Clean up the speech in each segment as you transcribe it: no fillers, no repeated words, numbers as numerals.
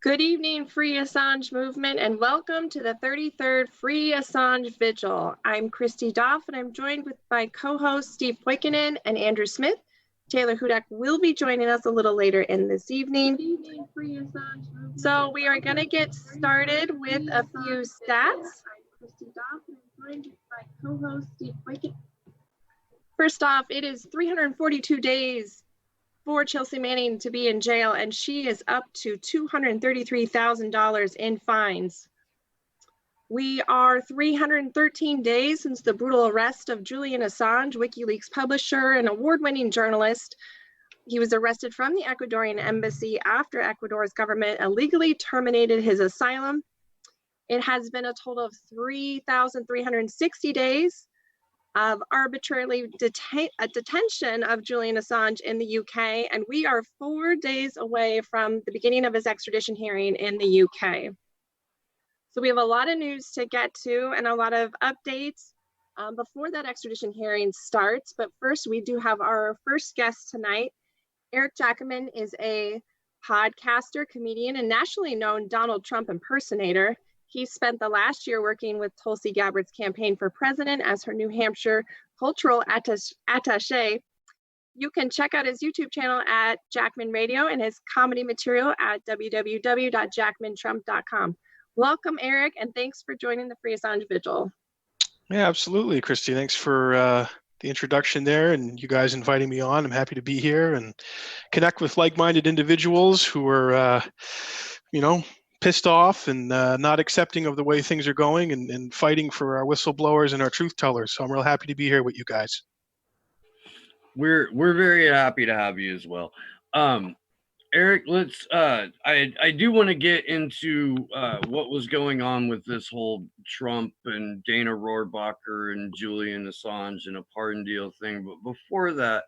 Good evening, Free Assange movement, and welcome to the 33rd Free Assange Vigil. I'm Christy Doff, and I'm joined with my co-hosts Steve Poikinen and Andrew Smith. Taylor Hudak will be joining us a little later in this evening. So we are going to get started with a few stats. First off, it is 342 days for Chelsea Manning to be in jail, and she is up to $233,000 in fines. We are 313 days since the brutal arrest of Julian Assange, WikiLeaks publisher and award-winning journalist. He was arrested from the Ecuadorian Embassy after Ecuador's government illegally terminated his asylum. It has been a total of 3,360 days of arbitrarily detention of Julian Assange in the UK, and we are 4 days away from the beginning of his extradition hearing in the UK. So we have a lot of news to get to and a lot of updates before that extradition hearing starts. But first, we do have our first guest tonight. Eric Jackman is a podcaster, comedian, and nationally known Donald Trump impersonator. He spent the last year working with Tulsi Gabbard's campaign for president as her New Hampshire cultural attaché. You can check out his YouTube channel at Jackman Radio and his comedy material at www.jackmantrump.com. Welcome, Eric, and thanks for joining the Free Assange Vigil. Yeah, absolutely, Christy. Thanks for the introduction there and you guys inviting me on. I'm happy to be here and connect with like-minded individuals who are, pissed off and not accepting of the way things are going and fighting for our whistleblowers and our truth tellers. So I'm real happy to be here with you guys. We're very happy to have you as well. Eric, let's I do want to get into what was going on with this whole Trump and Dana Rohrabacher and Julian Assange and a pardon deal thing. But before that,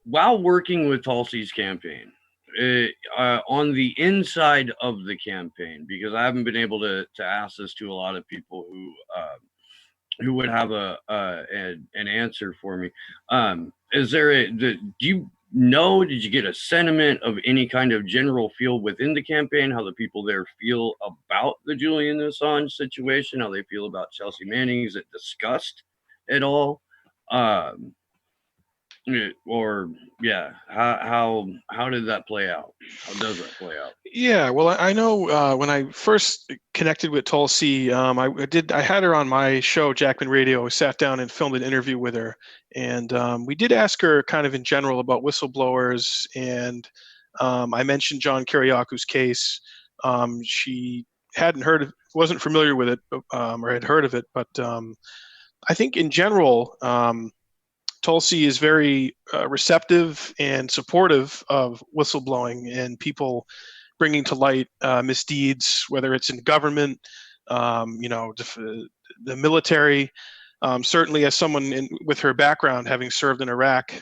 while working with Tulsi's campaign, on the inside of the campaign, because I haven't been able to ask this to a lot of people who would have an answer for me. Is there did you get a sentiment of any kind of general feel within the campaign, how the people there feel about the Julian Assange situation, how they feel about Chelsea Manning? Is it discussed at all? How did that play out? How does that play out? Yeah, well, I know when I first connected with Tulsi, I had her on my show, Jackman Radio. I sat down and filmed an interview with her, and we did ask her kind of in general about whistleblowers, and I mentioned John Kiriaku's case. She wasn't familiar with it, or had heard of it, but I think in general, Tulsi is very receptive and supportive of whistleblowing and people bringing to light misdeeds, whether it's in government, the military. Certainly, as someone with her background, having served in Iraq,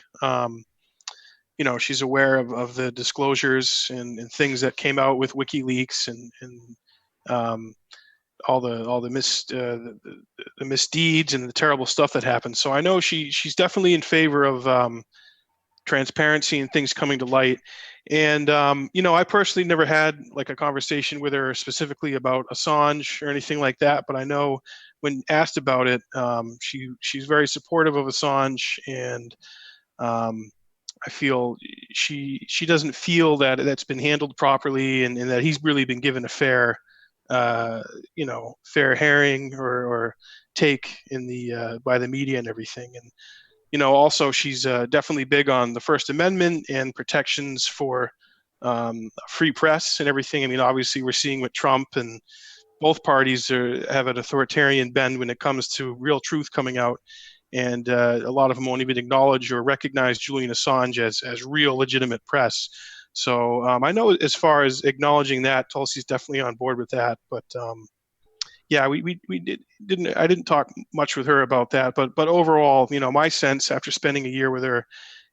she's aware of the disclosures and things that came out with WikiLeaks and all the misdeeds and the terrible stuff that happened. So I know she's definitely in favor of transparency and things coming to light. And I personally never had like a conversation with her specifically about Assange or anything like that. But I know when asked about it, she's very supportive of Assange, and I feel she doesn't feel that that's been handled properly and that he's really been given a fair hearing or take in by the media and everything. And also she's definitely big on the First Amendment and protections for free press and everything. I mean, obviously we're seeing with Trump, and both parties have an authoritarian bend when it comes to real truth coming out. And a lot of them won't even acknowledge or recognize Julian Assange as real legitimate press. So I know as far as acknowledging that, Tulsi's definitely on board with that. But I didn't talk much with her about that. But overall, my sense after spending a year with her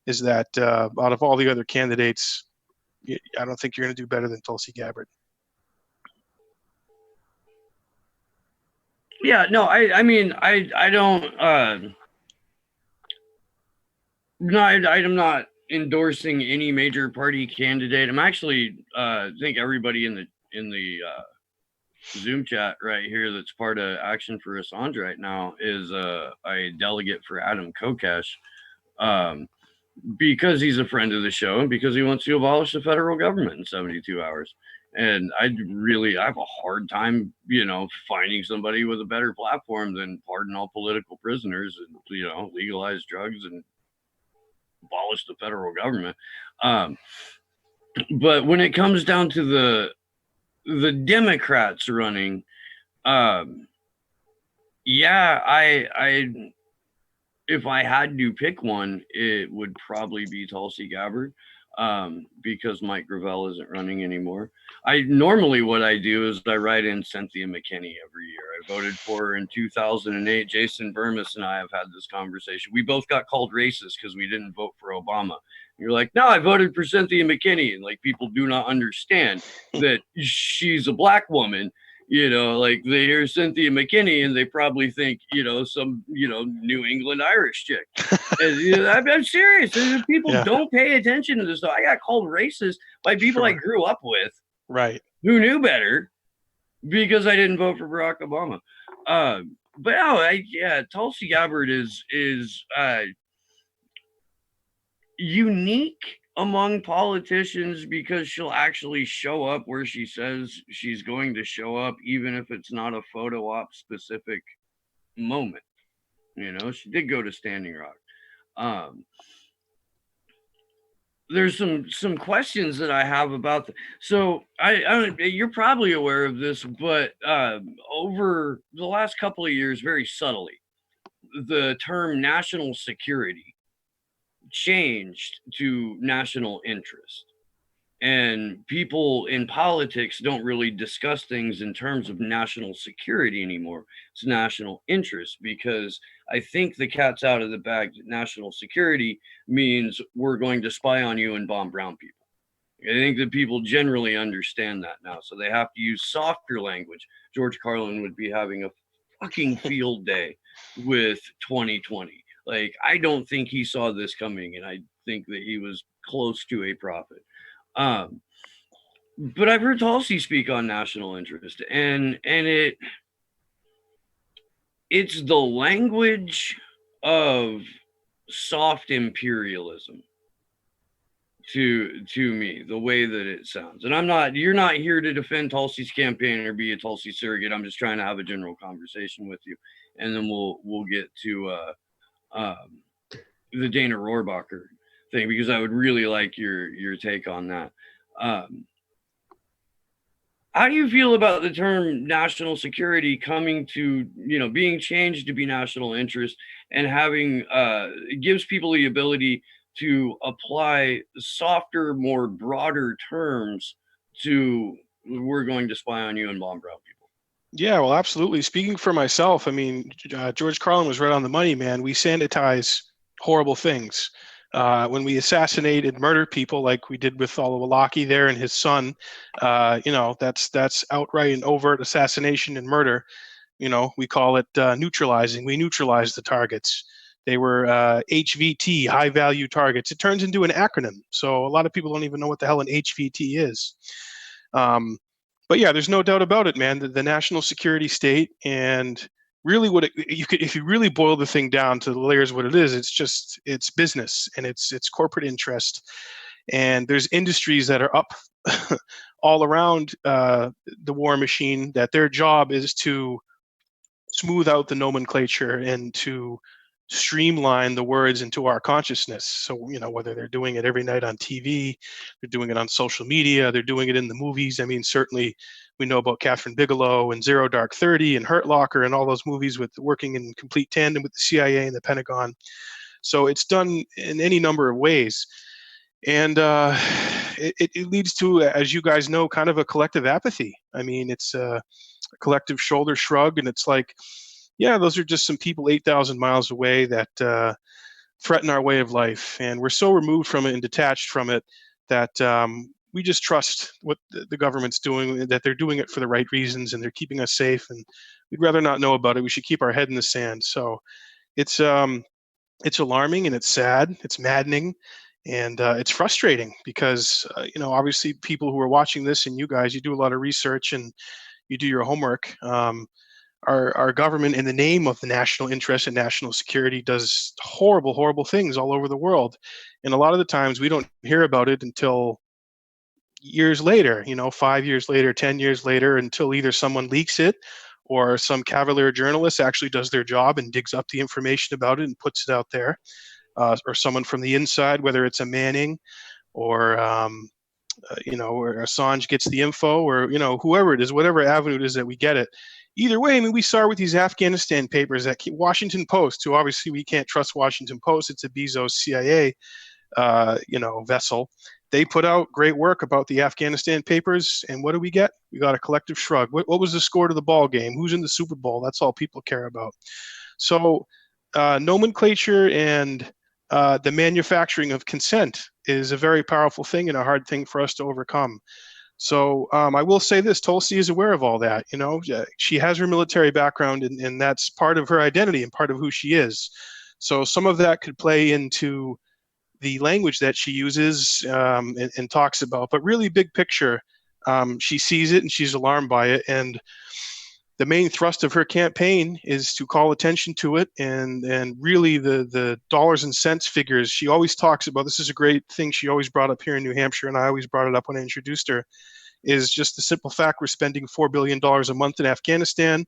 is that out of all the other candidates, I don't think you're going to do better than Tulsi Gabbard. Yeah, no, I mean, I don't. No, I'm not endorsing any major party candidate. I'm actually I think everybody in the Zoom chat right here that's part of Action for Assange right now is a delegate for Adam Kokesh, because he's a friend of the show and because he wants to abolish the federal government in 72 hours. And I have a hard time, finding somebody with a better platform than pardon all political prisoners and, legalize drugs and abolish the federal government. But when it comes down to the Democrats running, yeah, I if I had to pick one, it would probably be Tulsi Gabbard, because Mike Gravel isn't running anymore. Normally what I do is I write in Cynthia McKinney every year. I voted for her in 2008. Jason Burmis and I have had this conversation. We both got called racist because we didn't vote for Obama. You're like, no, I voted for Cynthia McKinney. And like, people do not understand that she's a black woman. Like they hear Cynthia McKinney and they probably think, some, New England Irish chick. And, I'm serious. People don't pay attention to this stuff. I got called racist by people I grew up with, right? Who knew better, because I didn't vote for Barack Obama. But no, Tulsi Gabbard is unique among politicians because she'll actually show up where she says she's going to show up, even if it's not a photo op specific moment. She did go to Standing Rock. There's some questions that I have about so I you're probably aware of this, but over the last couple of years, very subtly, the term national security changed to national interest, and people in politics don't really discuss things in terms of national security anymore. It's national interest, because I think the cat's out of the bag that national security means we're going to spy on you and bomb brown people. I think that people generally understand that now, so they have to use softer language. George Carlin would be having a fucking field day with 2020. Like, I don't think he saw this coming, and I think that he was close to a prophet. But I've heard Tulsi speak on national interest, and it's the language of soft imperialism to me, the way that it sounds. And you're not here to defend Tulsi's campaign or be a Tulsi surrogate. I'm just trying to have a general conversation with you, and then we'll get to the Dana Rohrabacher thing, because I would really like your take on that. How do you feel about the term national security coming to, being changed to be national interest, and having it gives people the ability to apply softer, more broader terms to we're going to spy on you and bomb brown people? Yeah, well, absolutely. Speaking for myself, I mean, George Carlin was right on the money, man. We sanitize horrible things. When we assassinate and murder people, like we did with Wilkie there and his son, that's outright and overt assassination and murder. We call it neutralizing. We neutralize the targets. They were HVT, high value targets. It turns into an acronym, so a lot of people don't even know what the hell an HVT is. But yeah, there's no doubt about it, man. The national security state, and really if you really boil the thing down to the layers, what it is, it's business, and it's corporate interest. And there's industries that are up all around the war machine, that their job is to smooth out the nomenclature and to streamline the words into our consciousness. So, whether they're doing it every night on TV, they're doing it on social media, they're doing it in the movies. I mean, certainly we know about Catherine Bigelow and Zero Dark 30 and Hurt Locker and all those movies with working in complete tandem with the CIA and the Pentagon. So it's done in any number of ways. And it leads to, as you guys know, kind of a collective apathy. I mean, it's a collective shoulder shrug, and it's like, yeah, those are just some people 8,000 miles away that threaten our way of life. And we're so removed from it and detached from it that we just trust what the government's doing, that they're doing it for the right reasons and they're keeping us safe. And we'd rather not know about it. We should keep our head in the sand. So it's alarming and it's sad. It's maddening. And it's frustrating because, obviously people who are watching this, and you guys, you do a lot of research and you do your homework. Our government, in the name of the national interest and national security, does horrible, horrible things all over the world. And a lot of the times we don't hear about it until years later, 5 years later, 10 years later, until either someone leaks it or some cavalier journalist actually does their job and digs up the information about it and puts it out there, or someone from the inside, whether it's a Manning or or Assange gets the info, or whoever it is, whatever avenue it is that we get it. Either way, I mean, we saw with these Afghanistan papers that Washington Post, who obviously we can't trust Washington Post, it's a Bezos CIA, vessel. They put out great work about the Afghanistan papers, and what do we get? We got a collective shrug. What was the score to the ball game? Who's in the Super Bowl? That's all people care about. So nomenclature and the manufacturing of consent is a very powerful thing and a hard thing for us to overcome. So I will say this: Tulsi is aware of all that. She has her military background, and that's part of her identity and part of who she is. So some of that could play into the language that she uses and talks about. But really, big picture, she sees it and she's alarmed by it. And the main thrust of her campaign is to call attention to it, and really the dollars and cents figures she always talks about. This is a great thing she always brought up here in New Hampshire, and I always brought it up when I introduced her, is just the simple fact we're spending $4 billion a month in Afghanistan.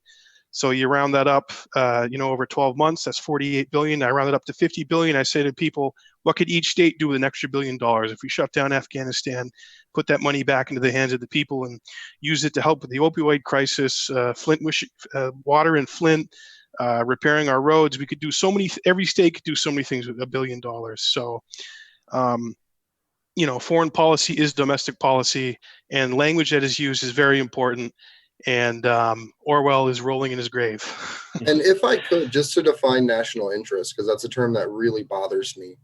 So you round that up, over 12 months, that's 48 billion. I round it up to 50 billion. I say to people, what could each state do with an extra $1 billion if we shut down Afghanistan, put that money back into the hands of the people and use it to help with the opioid crisis, water in Flint, repairing our roads. We could do so many, every state could do so many things with $1 billion. So, foreign policy is domestic policy, and language that is used is very important. And Orwell is rolling in his grave. And if I could, just to define national interest, because that's a term that really bothers me,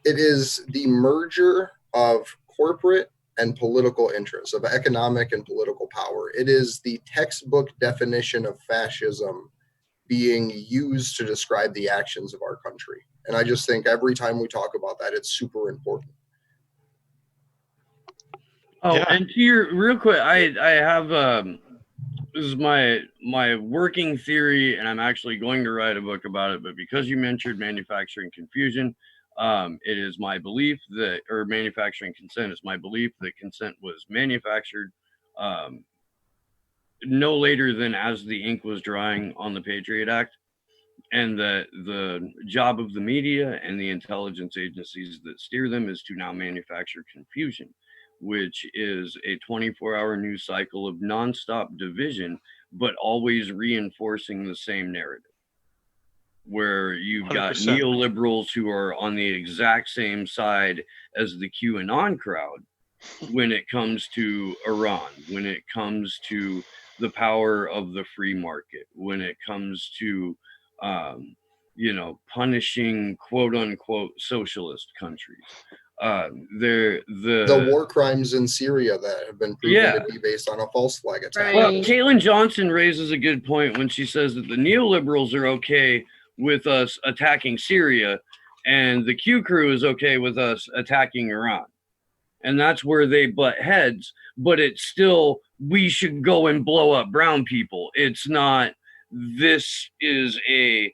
it is the merger of corporate and political interests, of economic and political power. It is the textbook definition of fascism being used to describe the actions of our country. And I just think every time we talk about that, it's super important. Oh, Yeah. and to your real quick, I have this is my working theory, and I'm actually going to write a book about it. But because you mentioned manufacturing confusion, it is my belief that, or manufacturing consent, it's my belief that consent was manufactured no later than as the ink was drying on the Patriot Act, and that the job of the media and the intelligence agencies that steer them is to now manufacture confusion, which is a 24-hour news cycle of nonstop division, but always reinforcing the same narrative, where you've got 100%. neoliberals who are on the exact same side as the QAnon crowd when it comes to Iran, when it comes to the power of the free market, when it comes to punishing quote unquote socialist countries. The war crimes in Syria that have been proven to be based on a false flag attack. Right. Well, Caitlin Johnson raises a good point when she says that the neoliberals are okay with us attacking Syria, and the Q crew is okay with us attacking Iran. And that's where they butt heads, but it's still, we should go and blow up brown people. It's not, this is a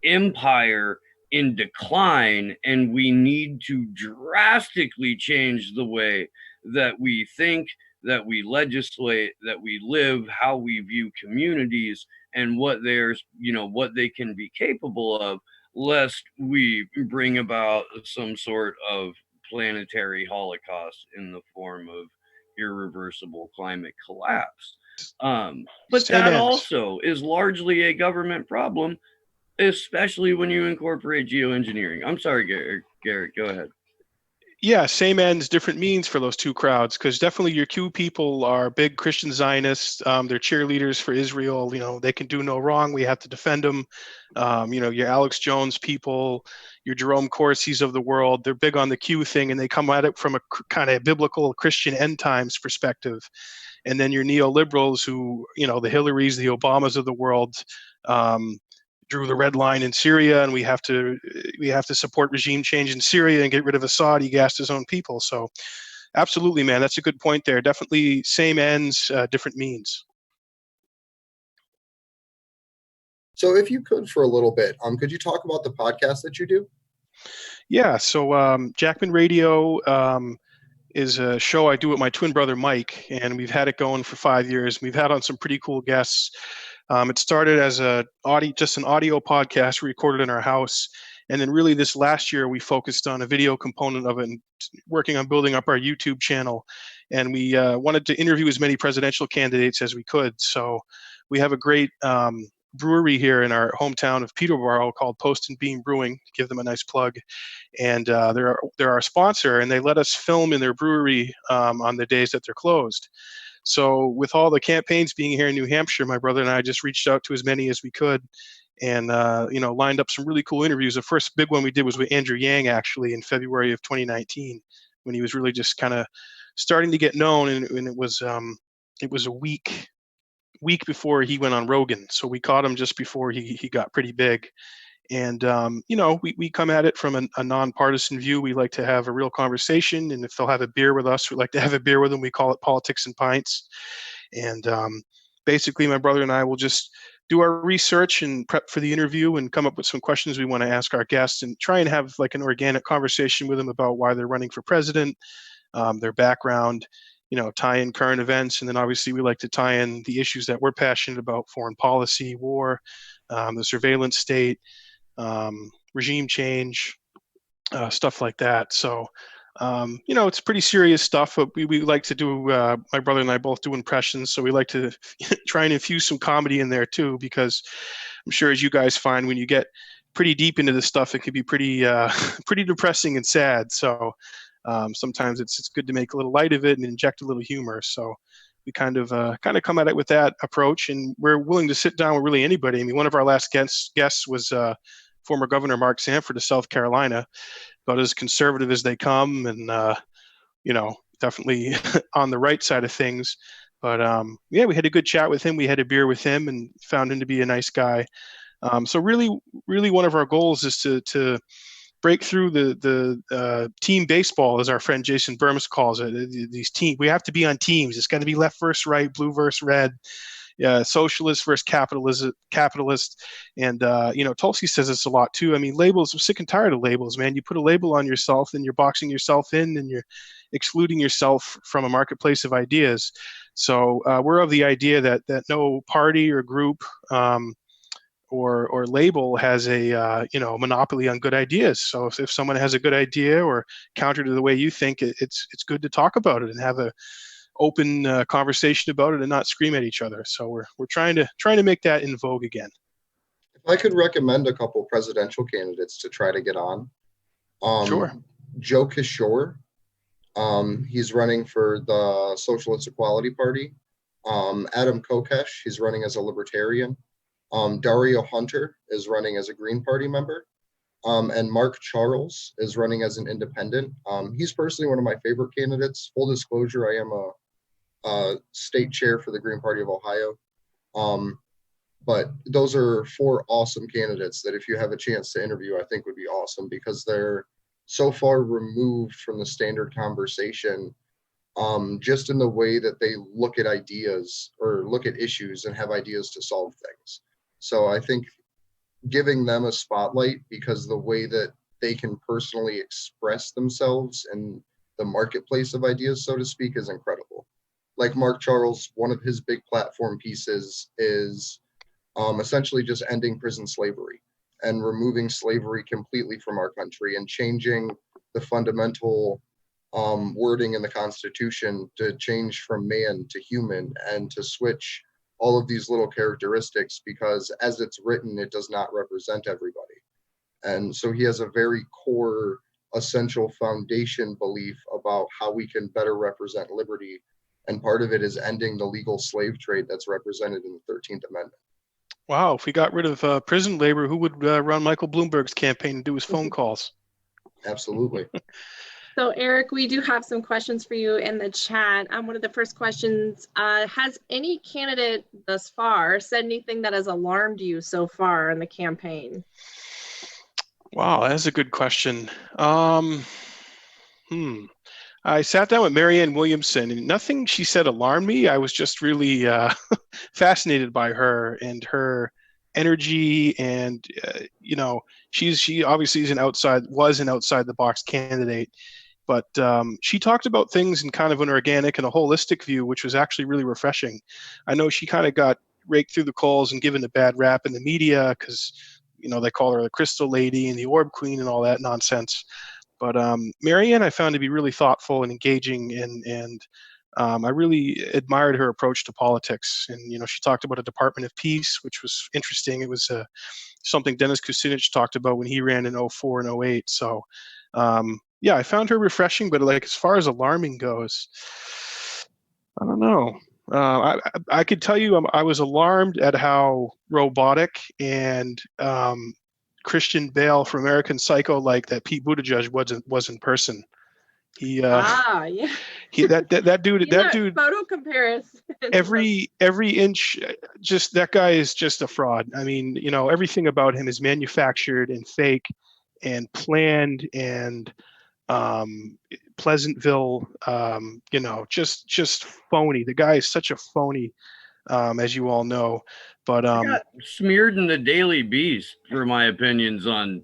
empire in decline, and we need to drastically change the way that we think, that we legislate, that we live, how we view communities, and what what they can be capable of, lest we bring about some sort of planetary holocaust in the form of irreversible climate collapse. But that also is largely a government problem, especially when you incorporate geoengineering. I'm sorry, Garrett, go ahead. Yeah, same ends, different means for those two crowds, because definitely your Q people are big Christian Zionists. They're cheerleaders for Israel. They can do no wrong. We have to defend them. Your Alex Jones people, your Jerome Corsi's of the world, they're big on the Q thing, and they come at it from a kind of biblical Christian end times perspective. And then your neoliberals who, the Hillarys, the Obamas of the world, drew the red line in Syria, and we have to support regime change in Syria and get rid of Assad. He gassed his own people. So absolutely, man, that's a good point there. Definitely same ends, different means. So if you could for a little bit, could you talk about the podcast that you do? Yeah, so Jackman Radio is a show I do with my twin brother Mike, and we've had it going for 5 years. We've had on some pretty cool guests. It started as just an audio podcast we recorded in our house, and then really this last year we focused on a video component of it and working on building up our YouTube channel. And we wanted to interview as many presidential candidates as we could. So we have a great brewery here in our hometown of Peterborough called Post and Beam Brewing. Give them a nice plug. And they're our sponsor, and they let us film in their brewery on the days that they're closed. So with all the campaigns being here in New Hampshire, my brother and I just reached out to as many as we could, and lined up some really cool interviews. The first big one we did was with Andrew Yang, actually, in February of 2019, when he was really just kind of starting to get known, and it was a week before he went on Rogan. So we caught him just before he got pretty big. And, we come at it from a nonpartisan view. We like to have a real conversation. And if they'll have a beer with us, we like to have a beer with them. We call it Politics and Pints. And basically, my brother and I will just do our research and prep for the interview and come up with some questions we want to ask our guests and try and have like an organic conversation with them about why they're running for president, their background, tie in current events. And then obviously we like to tie in the issues that we're passionate about: foreign policy, war, the surveillance state, regime change, stuff like that. So, it's pretty serious stuff, but we like to do, my brother and I both do impressions. So we like to try and infuse some comedy in there too, because I'm sure, as you guys find, when you get pretty deep into this stuff, it can be pretty depressing and sad. So sometimes it's good to make a little light of it and inject a little humor. So we kind of come at it with that approach, and we're willing to sit down with really anybody. I mean, one of our last guests was former Governor Mark Sanford of South Carolina, about as conservative as they come, and definitely on the right side of things. But we had a good chat with him. We had a beer with him and found him to be a nice guy. So really, really, one of our goals is to break through the team baseball, as our friend Jason Burms calls it. These teams, we have to be on teams. It's got to be left versus right, blue versus red, socialist versus capitalist. And Tulsi says this a lot too. I mean, labels. I'm sick and tired of labels, man. You put a label on yourself, and you're boxing yourself in, and you're excluding yourself from a marketplace of ideas. So we're of the idea that no party or group or label has a monopoly on good ideas. So if someone has a good idea or counter to the way you think, it's good to talk about it and have a open conversation about it and not scream at each other. So we're trying to make that in vogue again. If I could recommend a couple presidential candidates to try to get on, Sure. Joe Kishore, he's running for the Socialist Equality Party. Adam Kokesh, he's running as a libertarian. Dario Hunter is running as a Green Party member. And Mark Charles is running as an independent. He's personally one of my favorite candidates. Full disclosure, I am a state chair for the Green Party of Ohio. But those are 4 awesome candidates that, if you have a chance to interview, I think would be awesome, because they're so far removed from the standard conversation, just in the way that they look at ideas or look at issues and have ideas to solve things. So I think giving them a spotlight, because the way that they can personally express themselves in the marketplace of ideas, so to speak, is incredible. Like Mark Charles, one of his big platform pieces is essentially just ending prison slavery and removing slavery completely from our country, and changing the fundamental wording in the Constitution to change from man to human, and to switch all of these little characteristics, because as it's written, it does not represent everybody. And so he has a very core, essential foundation belief about how we can better represent liberty. And part of it is ending the legal slave trade that's represented in the 13th Amendment. Wow, if we got rid of prison labor, who would run Michael Bloomberg's campaign and do his phone calls? Absolutely. So Eric, we do have some questions for you in the chat. One of the first questions, has any candidate thus far said anything that has alarmed you so far in the campaign? Wow, that's a good question. I sat down with Marianne Williamson, and nothing she said alarmed me. I was just really fascinated by her and her energy, and she obviously was an outside the box candidate, but she talked about things in kind of an organic and a holistic view, which was actually really refreshing. I know she kind of got raked through the coals and given a bad rap in the media because they call her the Crystal Lady and the Orb Queen and all that nonsense. But Marianne I found to be really thoughtful and engaging, and I really admired her approach to politics. And she talked about a Department of Peace, which was interesting. It was something Dennis Kucinich talked about when he ran in 04 and 08. So yeah, I found her refreshing, but like as far as alarming goes, I don't know. I could tell you I was alarmed at how robotic and Christian Bale from American Psycho like that Pete Buttigieg was in person. He Yeah. that dude photo comparison. every inch, just that guy is just a fraud. I mean, everything about him is manufactured and fake and planned and Pleasantville, just phony. The guy is such a phony, as you all know. But I got smeared in the Daily Beast for my opinions on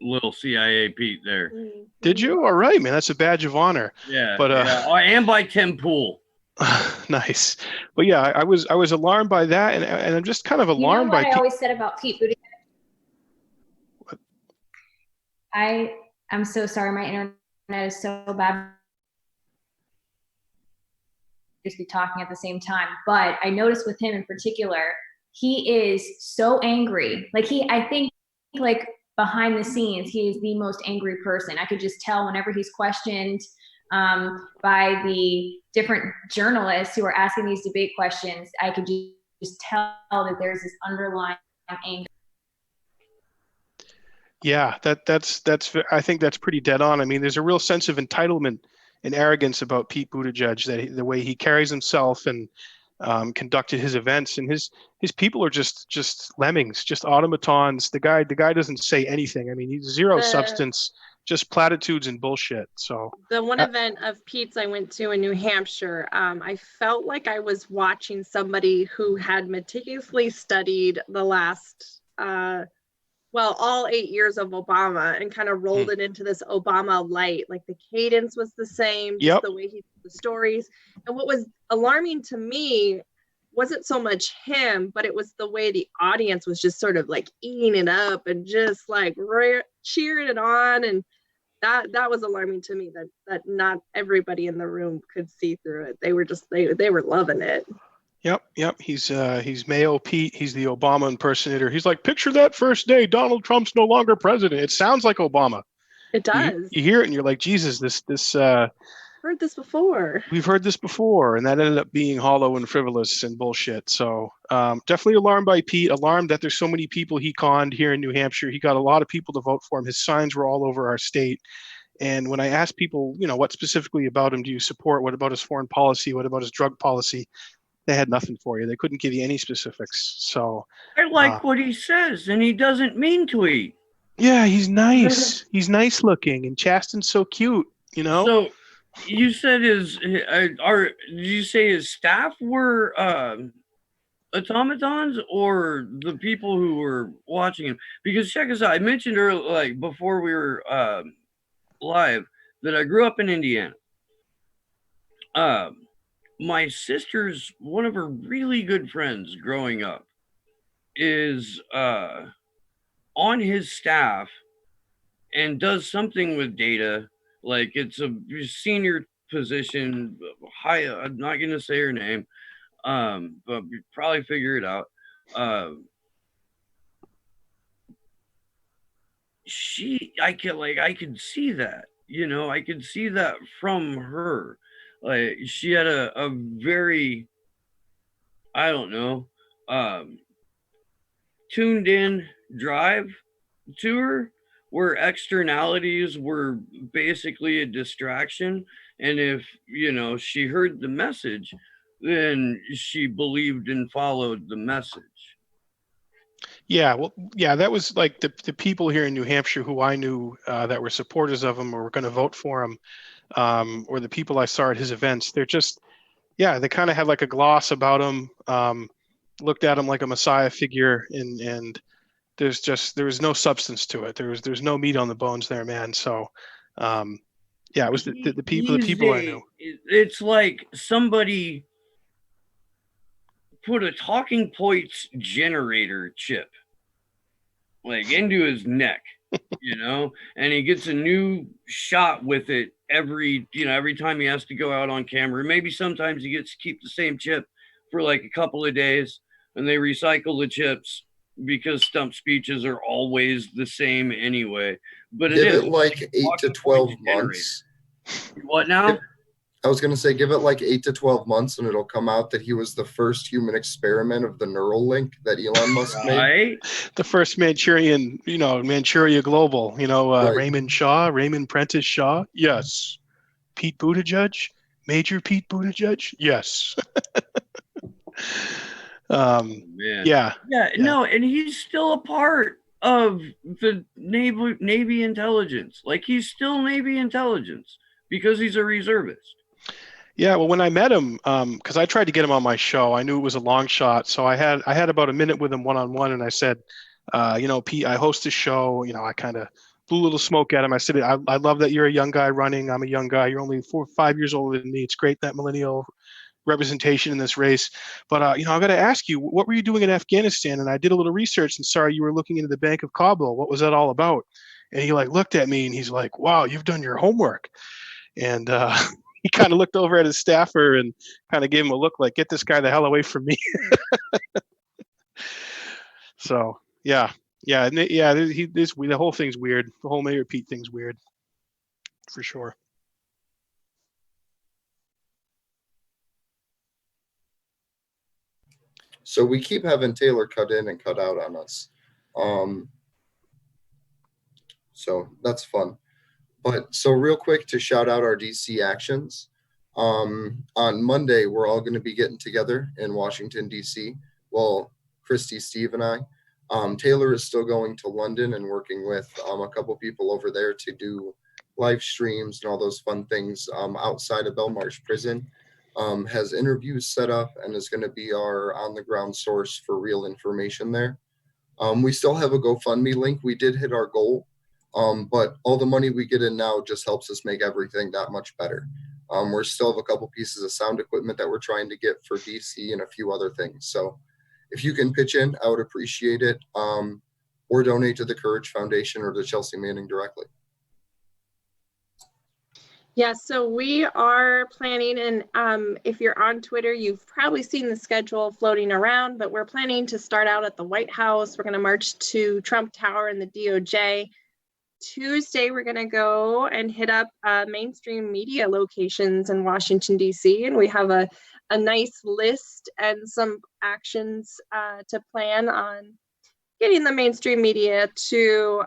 little CIA Pete there. Did you? All right, man. That's a badge of honor. Yeah. But and by Tim Pool. Nice. But yeah, I was alarmed by that, and I'm just kind of alarmed by. I always said about Pete Buttigieg. What? I'm so sorry. My internet is so bad. Just be talking at the same time, but I noticed with him in particular, he is so angry. Like I think like behind the scenes, he is the most angry person. I could just tell whenever he's questioned by the different journalists who are asking these debate questions, I could just tell that there's this underlying anger. Yeah, that's I think that's pretty dead on. I mean, there's a real sense of entitlement and arrogance about Pete Buttigieg, the way he carries himself and conducted his events, and his people are just lemmings, just automatons. The guy doesn't say anything. I mean, he's zero substance, just platitudes and bullshit. So the one event of Pete's I went to in New Hampshire, I felt like I was watching somebody who had meticulously studied the last all 8 years of Obama and kind of rolled it into this Obama light. Like the cadence was the same, just the way he told the stories. And what was alarming to me wasn't so much him, but it was the way the audience was just sort of like eating it up and just like cheering it on. And that was alarming to me, that not everybody in the room could see through it. They were just, they were loving it. Yep. He's Mayo Pete. He's the Obama impersonator. He's like, picture that first day, Donald Trump's no longer president. It sounds like Obama. It does. You hear it and you're like, Jesus, this heard this before. We've heard this before, and that ended up being hollow and frivolous and bullshit. So definitely alarmed by Pete, alarmed that there's so many people he conned here in New Hampshire. He got a lot of people to vote for him. His signs were all over our state. And when I asked people, what specifically about him do you support? What about his foreign policy? What about his drug policy? They had nothing for you. They couldn't give you any specifics. So I like what he says, and he doesn't mean to eat. Yeah, he's nice. He's nice looking, and Chasten's so cute, So you said did you say his staff were automatons or the people who were watching him? Because check us out. I mentioned earlier, like before we were live, that I grew up in Indiana. My sister's, one of her really good friends growing up is on his staff and does something with data. Like it's a senior position, high. I'm not going to say her name, but you probably figure it out. I could see that, I could see that from her. Like she had a very, I don't know, tuned in drive to her where externalities were basically a distraction. And if, she heard the message, then she believed and followed the message. Yeah, well, yeah, that was like the people here in New Hampshire who I knew that were supporters of him or were going to vote for him, or the people I saw at his events. They're just, yeah, they kind of had like a gloss about him, looked at him like a messiah figure, and there was no substance to it. There's no meat on the bones there, man. So, yeah, it was the people I knew. It's like somebody put a talking points generator chip like into his neck, and he gets a new shot with it every time he has to go out on camera. Maybe sometimes he gets to keep the same chip for like a couple of days, and they recycle the chips because stump speeches are always the same anyway. But give it like 8 to 12 months. What now? I was going to say, give it like 8 to 12 months and it'll come out that he was the first human experiment of the neural link that Elon Musk made. The first Manchuria Global, Right. Raymond Prentice Shaw. Yes. Pete Buttigieg, Major Pete Buttigieg. Yes. Man. Yeah. No, and he's still a part of the Navy intelligence. Like, he's still Navy intelligence because he's a reservist. Yeah, well, when I met him, because I tried to get him on my show, I knew it was a long shot, so I had about a minute with him one-on-one, and I said, Pete, I host a show. I kind of blew a little smoke at him. I said, I love that you're a young guy running. I'm a young guy. You're only 4 or 5 years older than me. It's great that millennial representation in this race. But, I've got to ask you, what were you doing in Afghanistan? And I did a little research and saw you were looking into the Bank of Kabul. What was that all about? And he looked at me and he's like, wow, you've done your homework. And he kind of looked over at his staffer and kind of gave him a look like, get this guy the hell away from me. So, yeah. The whole thing's weird. The whole Mayor Pete thing's weird, for sure. So we keep having Taylor cut in and cut out on us. So that's fun. But so real quick to shout out our DC actions. On Monday, we're all going to be getting together in Washington, DC. Well, Christy, Steve, and I. Taylor is still going to London and working with a couple people over there to do live streams and all those fun things outside of Belmarsh prison. Has interviews set up and is going to be our on-the-ground source for real information there. We still have a GoFundMe link. We did hit our goal, but all the money we get in now just helps us make everything that much better. We still have a couple pieces of sound equipment that we're trying to get for DC and a few other things. So if you can pitch in, I would appreciate it, or donate to the Courage Foundation or to Chelsea Manning directly. Yeah, so we are planning, and if you're on Twitter, you've probably seen the schedule floating around, but we're planning to start out at the White House. We're going to march to Trump Tower and the DOJ. Tuesday, we're going to go and hit up mainstream media locations in Washington, D.C., and we have a nice list and some actions to plan on getting the mainstream media to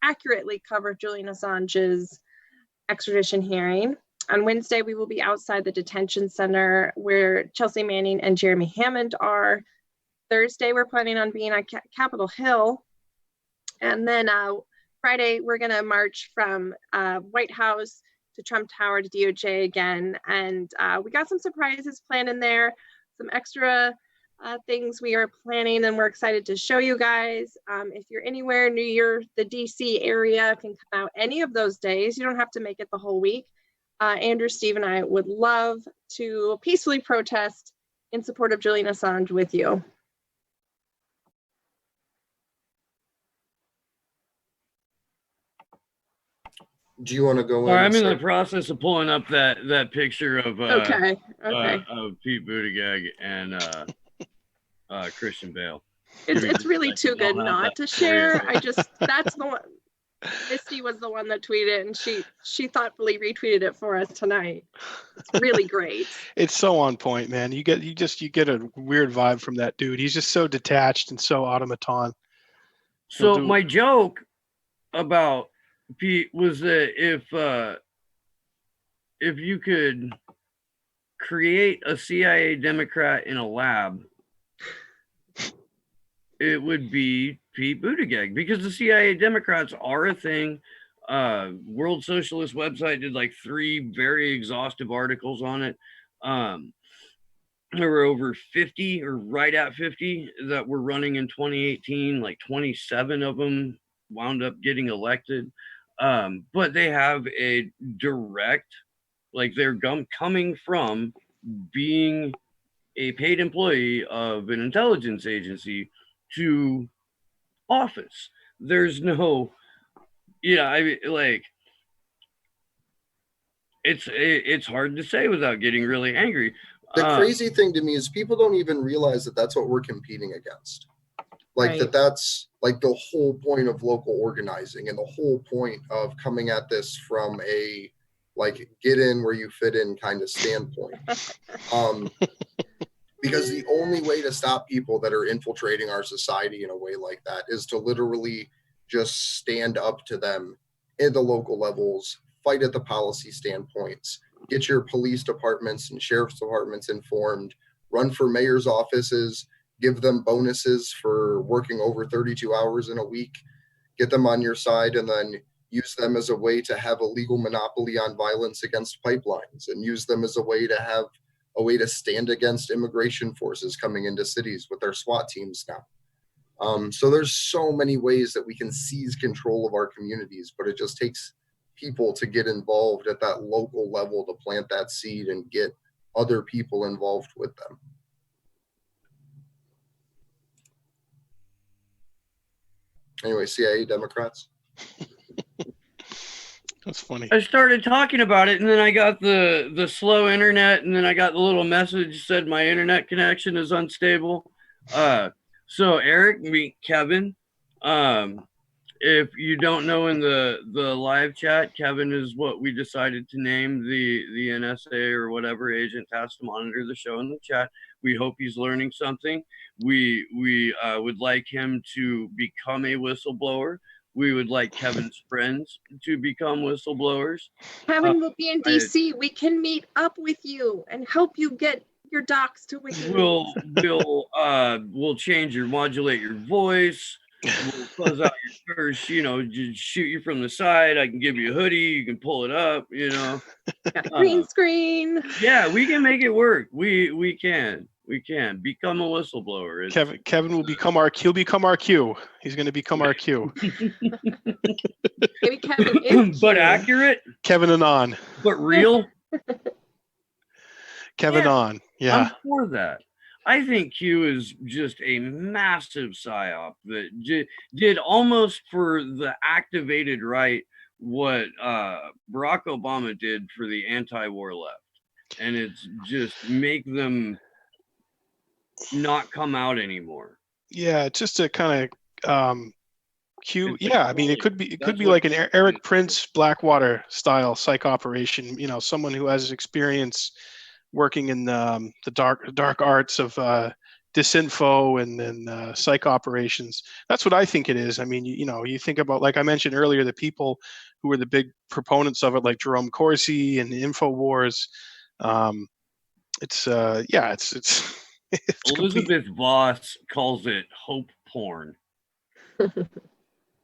accurately cover Julian Assange's extradition hearing. On Wednesday, we will be outside the detention center where Chelsea Manning and Jeremy Hammond are. Thursday, we're planning on being on Capitol Hill. And then Friday, we're going to march from White House to Trump Tower to DOJ again. And we got some surprises planned in there, some extra things we are planning, and we're excited to show you guys. If you're anywhere near the DC area, can come out any of those days. You don't have to make it the whole week. Andrew, Steve, and I would love to peacefully protest in support of Julian Assange with you. Do you want to go in? I'm in the process of pulling up that picture of of Pete Buttigieg and Christian Bale. It's really too good not to share. That's the one. Misty was the one that tweeted it, and she thoughtfully retweeted it for us tonight. It's really great. It's so on point, man. You get a weird vibe from that dude. He's just so detached and so automaton. So my joke about Pete was that if you could create a CIA Democrat in a lab, it would be Pete Buttigieg, because the CIA Democrats are a thing. World Socialist website did like 3 very exhaustive articles on it. There were over 50 or right at 50 that were running in 2018. Like 27 of them wound up getting elected. But they have a direct, like they're coming from being a paid employee of an intelligence agency to office. There's no, I mean, like, it's hard to say without getting really angry. The crazy thing to me is people don't even realize that that's what we're competing against. Like Right. that's like the whole point of local organizing and the whole point of coming at this from a like get in where you fit in kind of standpoint. Because the only way to stop people that are infiltrating our society in a way like that is to literally just stand up to them in the local levels, fight at the policy standpoints, get your police departments and sheriff's departments informed, run for mayor's offices, give them bonuses for working over 32 hours in a week, get them on your side, and then use them as a way to have a legal monopoly on violence against pipelines, and use them as a way to have a way to stand against immigration forces coming into cities with their SWAT teams now. So there's so many ways that we can seize control of our communities, but it just takes people to get involved at that local level to plant that seed and get other people involved with them. Anyway, CIA Democrats. That's funny. I started talking about it, and then I got the slow internet, and then I got the little message said my internet connection is unstable. So Eric, meet Kevin. If you don't know, in the live chat, Kevin is what we decided to name the NSA or whatever agent has to monitor the show in the chat. We hope he's learning something. We would like him to become a whistleblower. We would like Kevin's friends to become whistleblowers. Kevin will be in DC. We can meet up with you and help you get your docs to WikiLeaks. We'll change modulate your voice. We'll close out your first, just shoot you from the side. I can give you a hoodie. You can pull it up, Got a green screen. Yeah, we can make it work. We can become a whistleblower. Kevin will become our Q. He's going to become our Q. Maybe Kevin is but accurate. Kevin Anon. But real. Kevin on. Yeah. I'm for that. I think Q is just a massive psyop that did almost for the activated right what Barack Obama did for the anti-war left. And it's just make them not come out anymore. Yeah, just to kind of Q. Yeah, I mean, it could be like an Eric Prince Blackwater style psych operation. Someone who has experience working in the dark arts of disinfo and psych operations. That's what I think it is. I mean, you think about, like I mentioned earlier, the people who were the big proponents of it, like Jerome Corsi and the InfoWars. It's Elizabeth Voss calls it hope porn.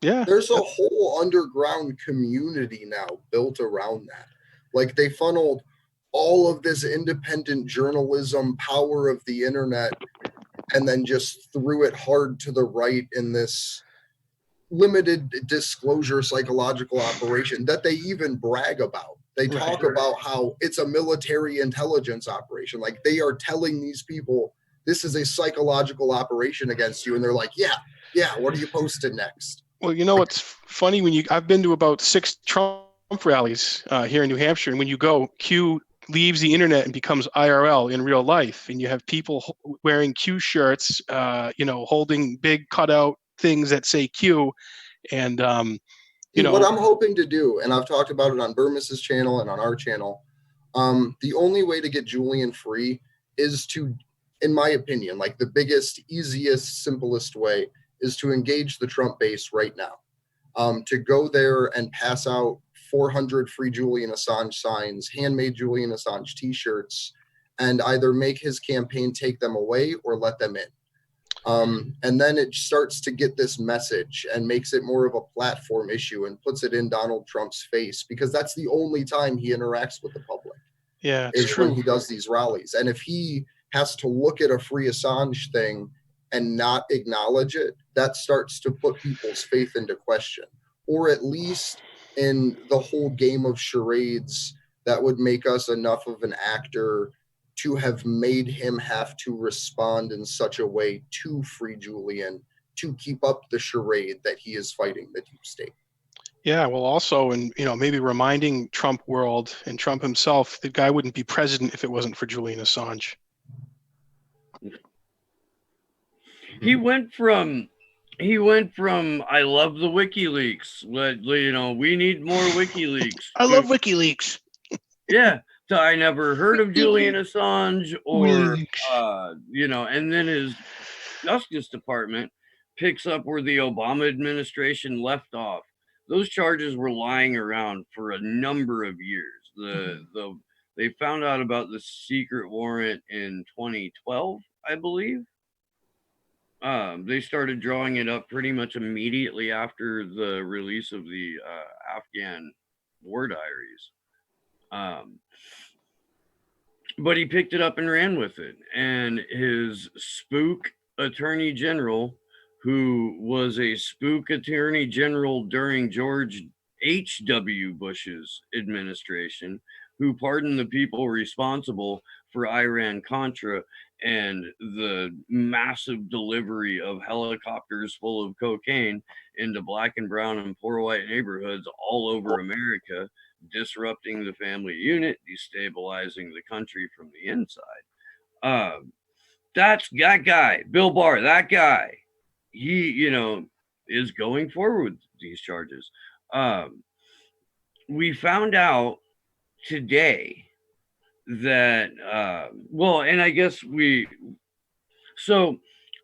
Yeah. There's a whole underground community now built around that. Like they funneled all of this independent journalism power of the internet and then just threw it hard to the right in this limited disclosure psychological operation that they even brag about. They talk about how it's a military intelligence operation. Like they are telling these people this is a psychological operation against you. And they're like, yeah, what are you posting next? Well, what's funny, I've been to about 6 Trump rallies here in New Hampshire. And when you go, Q leaves the internet and becomes IRL in real life. And you have people wearing Q shirts, holding big cutout things that say Q. And, what I'm hoping to do, and I've talked about it on Burmes's channel and on our channel, the only way to get Julian free is to, in my opinion, like the biggest, easiest, simplest way is to engage the Trump base right now. to go there and pass out 400 free Julian Assange signs, handmade Julian Assange t-shirts, and either make his campaign take them away or let them in. And then it starts to get this message and makes it more of a platform issue and puts it in Donald Trump's face, because that's the only time he interacts with the public. Yeah, it's is true. when he does these rallies. And if he has to look at a free Assange thing and not acknowledge it, that starts to put people's faith into question, or at least in the whole game of charades that would make us enough of an actor to have made him have to respond in such a way to free Julian to keep up the charade that he is fighting the deep state. Yeah, well, also, and maybe reminding Trump world and Trump himself, the guy wouldn't be president if it wasn't for Julian Assange. He went from I love the WikiLeaks. We need more WikiLeaks. I love WikiLeaks. Yeah. So I never heard of Julian Assange, or and then his Justice Department picks up where the Obama administration left off. Those charges were lying around for a number of years. They found out about the secret warrant in 2012, I believe. They started drawing it up pretty much immediately after the release of the Afghan war diaries. But he picked it up and ran with it. And his spook attorney general, who was a spook attorney general during George H.W. Bush's administration, who pardoned the people responsible for Iran-Contra and the massive delivery of helicopters full of cocaine into black and brown and poor white neighborhoods all over America, disrupting the family unit, destabilizing the country from the inside. That's that guy, Bill Barr, that guy. He, is going forward with these charges. We found out today that, and I guess so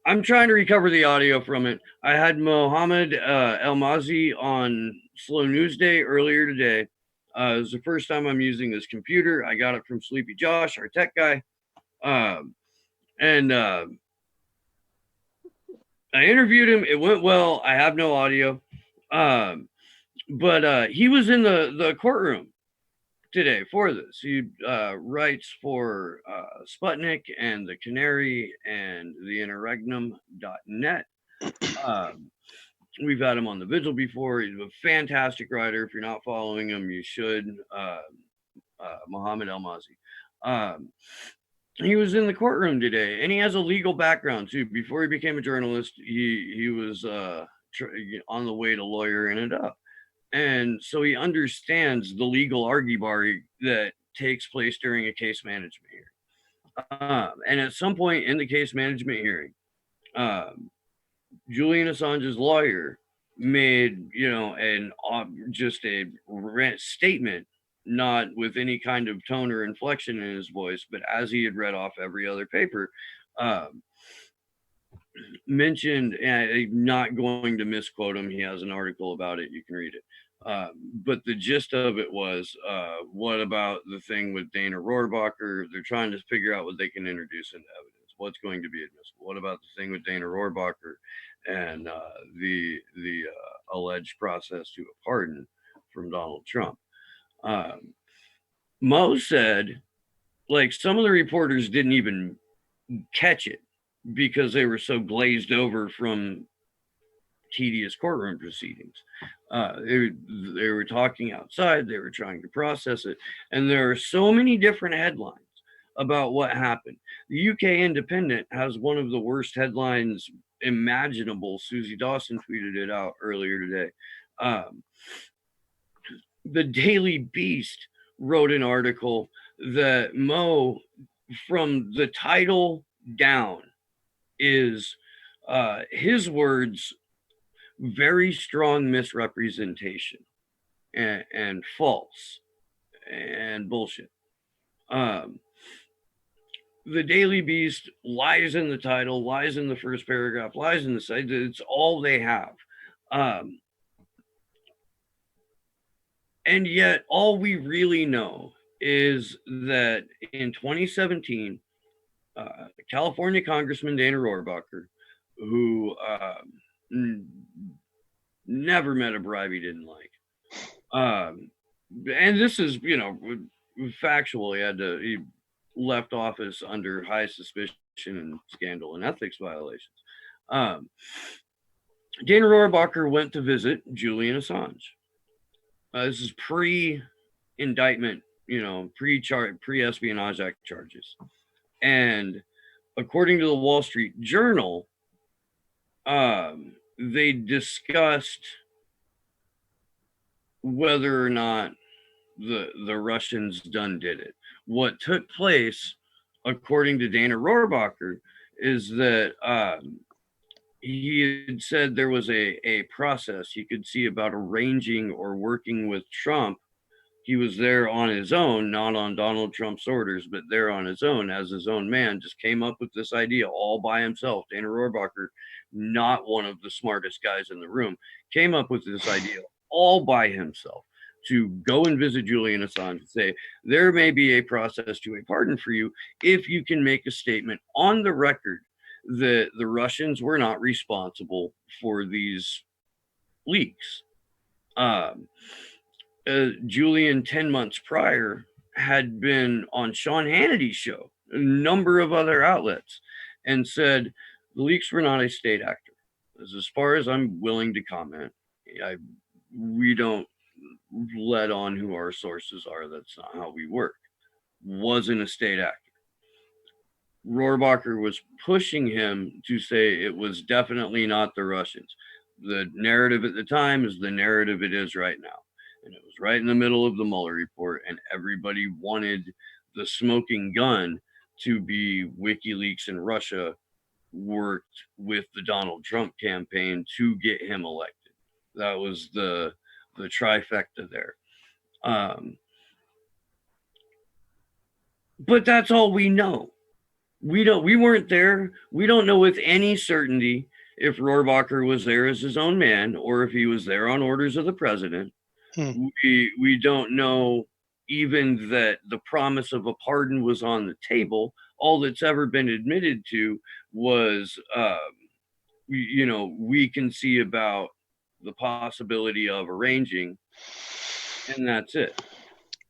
I'm trying to recover the audio from it. I had Mohammed El-Mazi on Slow News Day earlier today. It was the first time I'm using this computer. I got it from Sleepy Josh, our tech guy. And I interviewed him. It went well. I have no audio. But he was in the courtroom today for this. He writes for Sputnik and the Canary and the interregnum.net. We've had him on the Vigil before. He's a fantastic writer. If you're not following him, you should. Mohammed El-Mazi. He was in the courtroom today, and he has a legal background too. Before he became a journalist, he was on the way to lawyering it up. And so he understands the legal argy-bargy that takes place during a case management hearing. And at some point in the case management hearing, Julian Assange's lawyer made, just a statement, not with any kind of tone or inflection in his voice, but as he had read off every other paper, mentioned, and I'm not going to misquote him, he has an article about it, you can read it. But the gist of it was, what about the thing with Dana Rohrabacher? They're trying to figure out what they can introduce into evidence. What's going to be admissible? What about the thing with Dana Rohrabacher and the alleged process to a pardon from Donald Trump? Mo said, some of the reporters didn't even catch it because they were so glazed over from tedious courtroom proceedings. They were talking outside, they were trying to process it, and there are so many different headlines about what happened. The UK Independent has one of the worst headlines imaginable. Susie Dawson tweeted it out earlier today. The Daily Beast wrote an article that Mo, from the title down, is his words, very strong misrepresentation and false and bullshit. The Daily Beast lies in the title, lies in the first paragraph, lies in the site. It's all they have. And yet, all we really know is that in 2017, California Congressman Dana Rohrabacher, who never met a bribe he didn't like, and this is, factual. He left office under high suspicion and scandal and ethics violations. Dana Rohrabacher went to visit Julian Assange. This is pre-indictment, pre-Espionage Act charges. And according to the Wall Street Journal, they discussed whether or not the Russians did it. What took place, according to Dana Rohrabacher, is that he had said there was a process he could see about arranging or working with Trump. He was there on his own, not on Donald Trump's orders, but there on his own as his own man, just came up with this idea all by himself. Dana Rohrabacher, not one of the smartest guys in the room, came up with this idea all by himself to go and visit Julian Assange and say, there may be a process to a pardon for you if you can make a statement on the record that the Russians were not responsible for these leaks. Julian, 10 months prior, had been on Sean Hannity's show, a number of other outlets, and said the leaks were not a state actor. As far as I'm willing to comment, we don't let on who our sources are. That's not how we work. Wasn't a state actor. Rohrabacher was pushing him to say it was definitely not the Russians. The narrative at the time is the narrative it is right now. And it was right in the middle of the Mueller report, and everybody wanted the smoking gun to be WikiLeaks and Russia worked with the Donald Trump campaign to get him elected. That was the trifecta there. But that's all we know. We weren't there. We don't know with any certainty if Rohrabacher was there as his own man or if he was there on orders of the president. We don't know even that the promise of a pardon was on the table. All that's ever been admitted to was, we can see about the possibility of arranging, and that's it.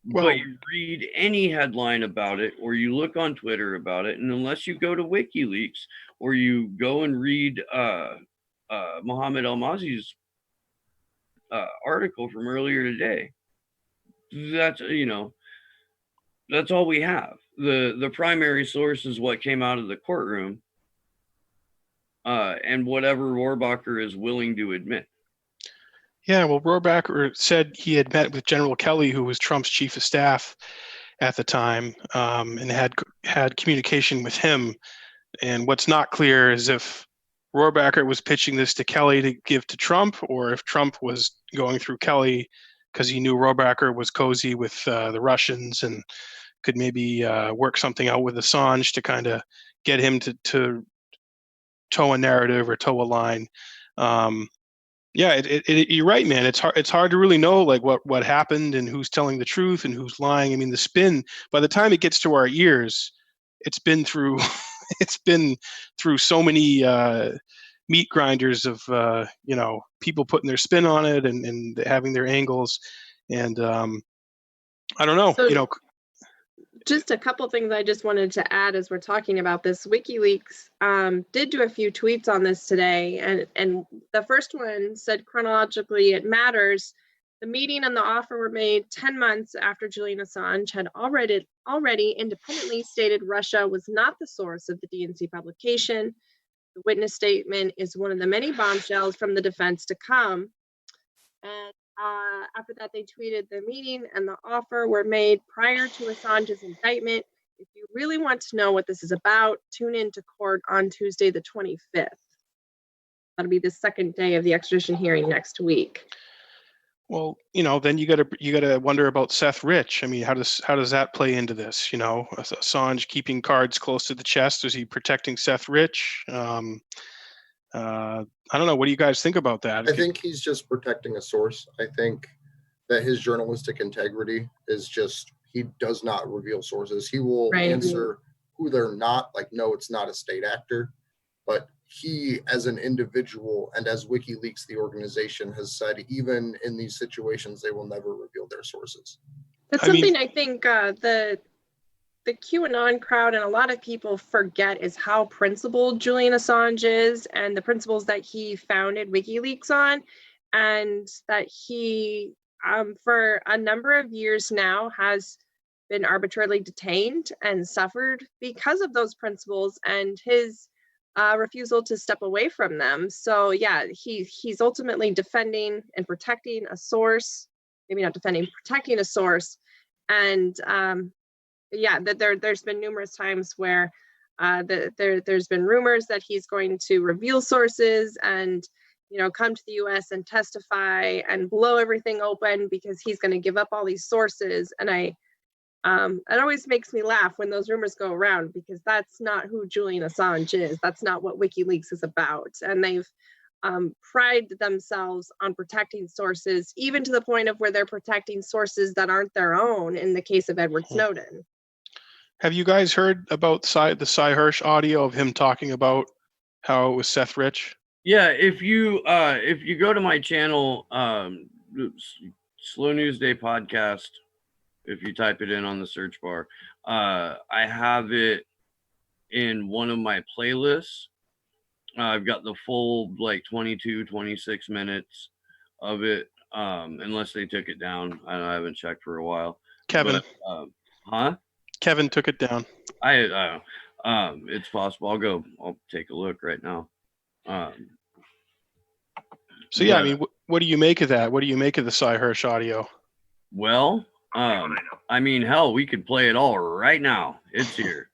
Well, but you read any headline about it, or you look on Twitter about it, and unless you go to WikiLeaks or you go and read Mohammed Almazy's article from earlier today, that's all we have. The primary source is what came out of the courtroom, and whatever Rohrabacher is willing to admit. Yeah, well, Rohrabacher said he had met with General Kelly, who was Trump's chief of staff at the time, and had communication with him. And what's not clear is if Rohrabacher was pitching this to Kelly to give to Trump, or if Trump was going through Kelly because he knew Rohrabacher was cozy with the Russians and could maybe work something out with Assange to kind of get him to toe a narrative or toe a line. Yeah, you're right, man. It's hard to really know like what happened and who's telling the truth and who's lying. I mean, the spin, by the time it gets to our ears, it's been through so many meat grinders of people putting their spin on it and having their angles, and I don't know. So, just a couple things I just wanted to add as we're talking about this. WikiLeaks did do a few tweets on this today, and the first one said chronologically it matters. The meeting and the offer were made 10 months after Julian Assange had already independently stated Russia was not the source of the DNC publication. The witness statement is one of the many bombshells from the defense to come. And after that, they tweeted the meeting and the offer were made prior to Assange's indictment. If you really want to know what this is about, tune into court on Tuesday, the 25th. That'll be the second day of the extradition hearing next week. Well, then you gotta wonder about Seth Rich. I mean, how does that play into this? Assange keeping cards close to the chest. Is he protecting Seth Rich? I don't know. What do you guys think about that? I think he's just protecting a source. I think that his journalistic integrity is just, he does not reveal sources. He will Right. answer who they're not, like, no, it's not a state actor. But he, as an individual, and as WikiLeaks, the organization, has said, even in these situations, they will never reveal their sources. That's I mean- something I think the QAnon crowd and a lot of people forget is how principled Julian Assange is, and the principles that he founded WikiLeaks on, and that he, for a number of years now, has been arbitrarily detained and suffered because of those principles and his refusal to step away from them. So yeah, he's ultimately defending and protecting a source, maybe not defending, protecting a source. And yeah, that there's been numerous times where there's been rumors that he's going to reveal sources and, you know, come to the US and testify and blow everything open because he's going to give up all these sources. And it always makes me laugh when those rumors go around, because that's not who Julian Assange is. That's not what WikiLeaks is about. And they've prided themselves on protecting sources, even to the point of where they're protecting sources that aren't their own, in the case of Edward Snowden. Have you guys heard about the Cy Hirsch audio of him talking about how it was Seth Rich? Yeah, if you go to my channel, Slow News Day Podcast, if you type it in on the search bar, I have it in one of my playlists. I've got the full, like, 22, 26 minutes of it, unless they took it down. I haven't checked for a while. Kevin. But, huh? Kevin took it down. It's possible. I'll take a look right now. So yeah, I mean, what do you make of that? What do you make of the Cy Hirsch audio? Well, I mean, hell, we could play it all right now. It's here.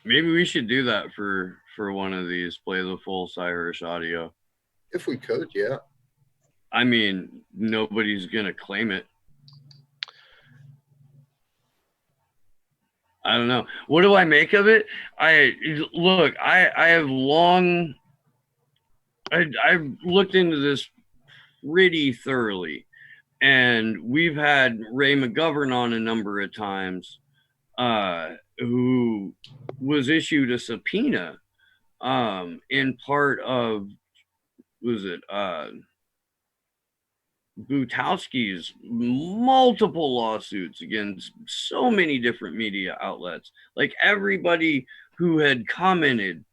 Maybe we should do that for one of these. Play the full Cy Hirsch audio. If we could, yeah. I mean, nobody's gonna claim it. I don't know. What do I make of it? I've looked into this pretty thoroughly, and we've had Ray McGovern on a number of times, who was issued a subpoena in part of, Butowski's multiple lawsuits against so many different media outlets. Like, everybody who had commented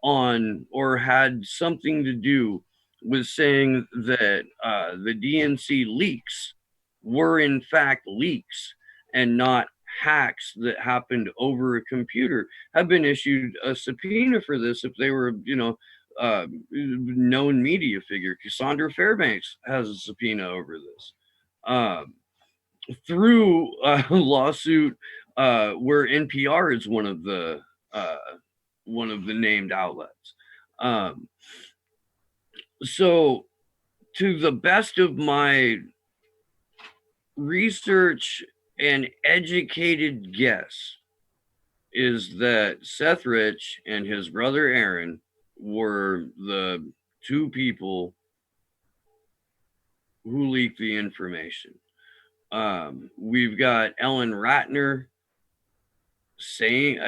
on or had something to do with saying that the DNC leaks were in fact leaks and not hacks that happened over a computer, have been issued a subpoena for this if they were, known media figure. Cassandra Fairbanks has a subpoena over this through a lawsuit where NPR is one of the named outlets. So, to the best of my research and educated guess, is that Seth Rich and his brother Aaron were the two people who leaked the information. We've got Ellen Ratner saying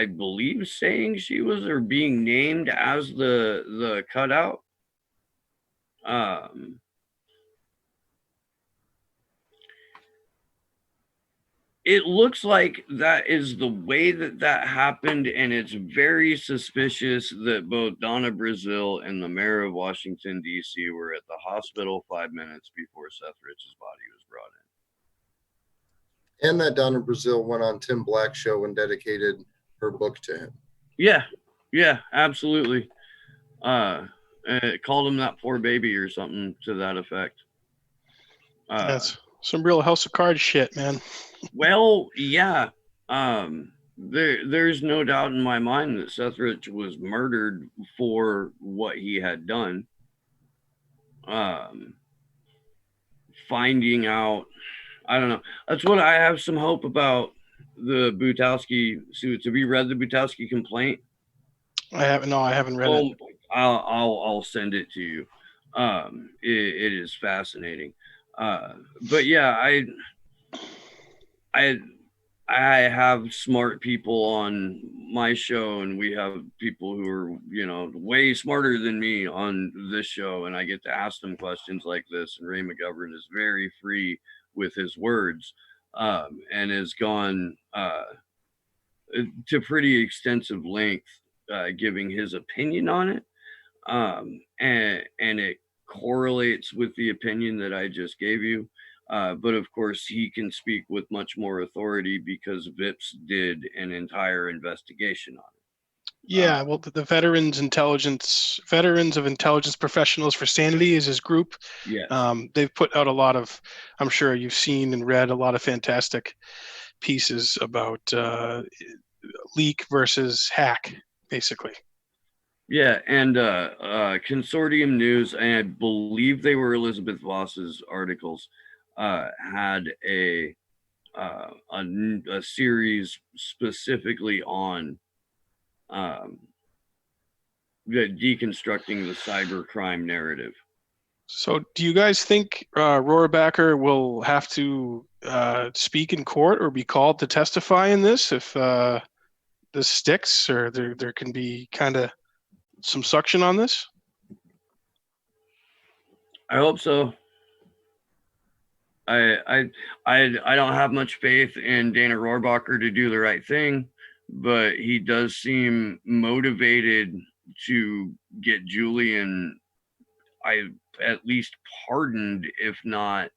she was, or being named as the cutout. It looks like that is the way that happened, and it's very suspicious that both Donna Brazil and the mayor of Washington, D.C. were at the hospital 5 minutes before Seth Rich's body was brought in. And that Donna Brazil went on Tim Black's show and dedicated her book to him. Yeah, absolutely. Called him that poor baby or something to that effect. That's some real House of Cards shit, man. Well, yeah. There's no doubt in my mind that Seth Rich was murdered for what he had done. Finding out, I don't know. That's what I have some hope about the Butowski suits. Have you read the Butowski complaint? I haven't read it. I'll send it to you. It is fascinating. But yeah, I have smart people on my show, and we have people who are, way smarter than me on this show, and I get to ask them questions like this. And Ray McGovern is very free with his words, and has gone to pretty extensive length giving his opinion on it, and it correlates with the opinion that I just gave you. But of course, he can speak with much more authority because Vips did an entire investigation on it. Yeah, well, the Veterans of Intelligence Professionals for Sanity is his group. Yes. They've put out a lot of, I'm sure you've seen and read a lot of fantastic pieces about leak versus hack, basically. Yeah, and Consortium News, and I believe they were Elizabeth Voss's articles, had a series specifically on deconstructing the cybercrime narrative. So do you guys think Rohrabacher will have to speak in court or be called to testify in this if this sticks, or there can be kind of some suction on this? I hope so. I don't have much faith in Dana Rohrabacher to do the right thing, but he does seem motivated to get Julian, at least pardoned, if not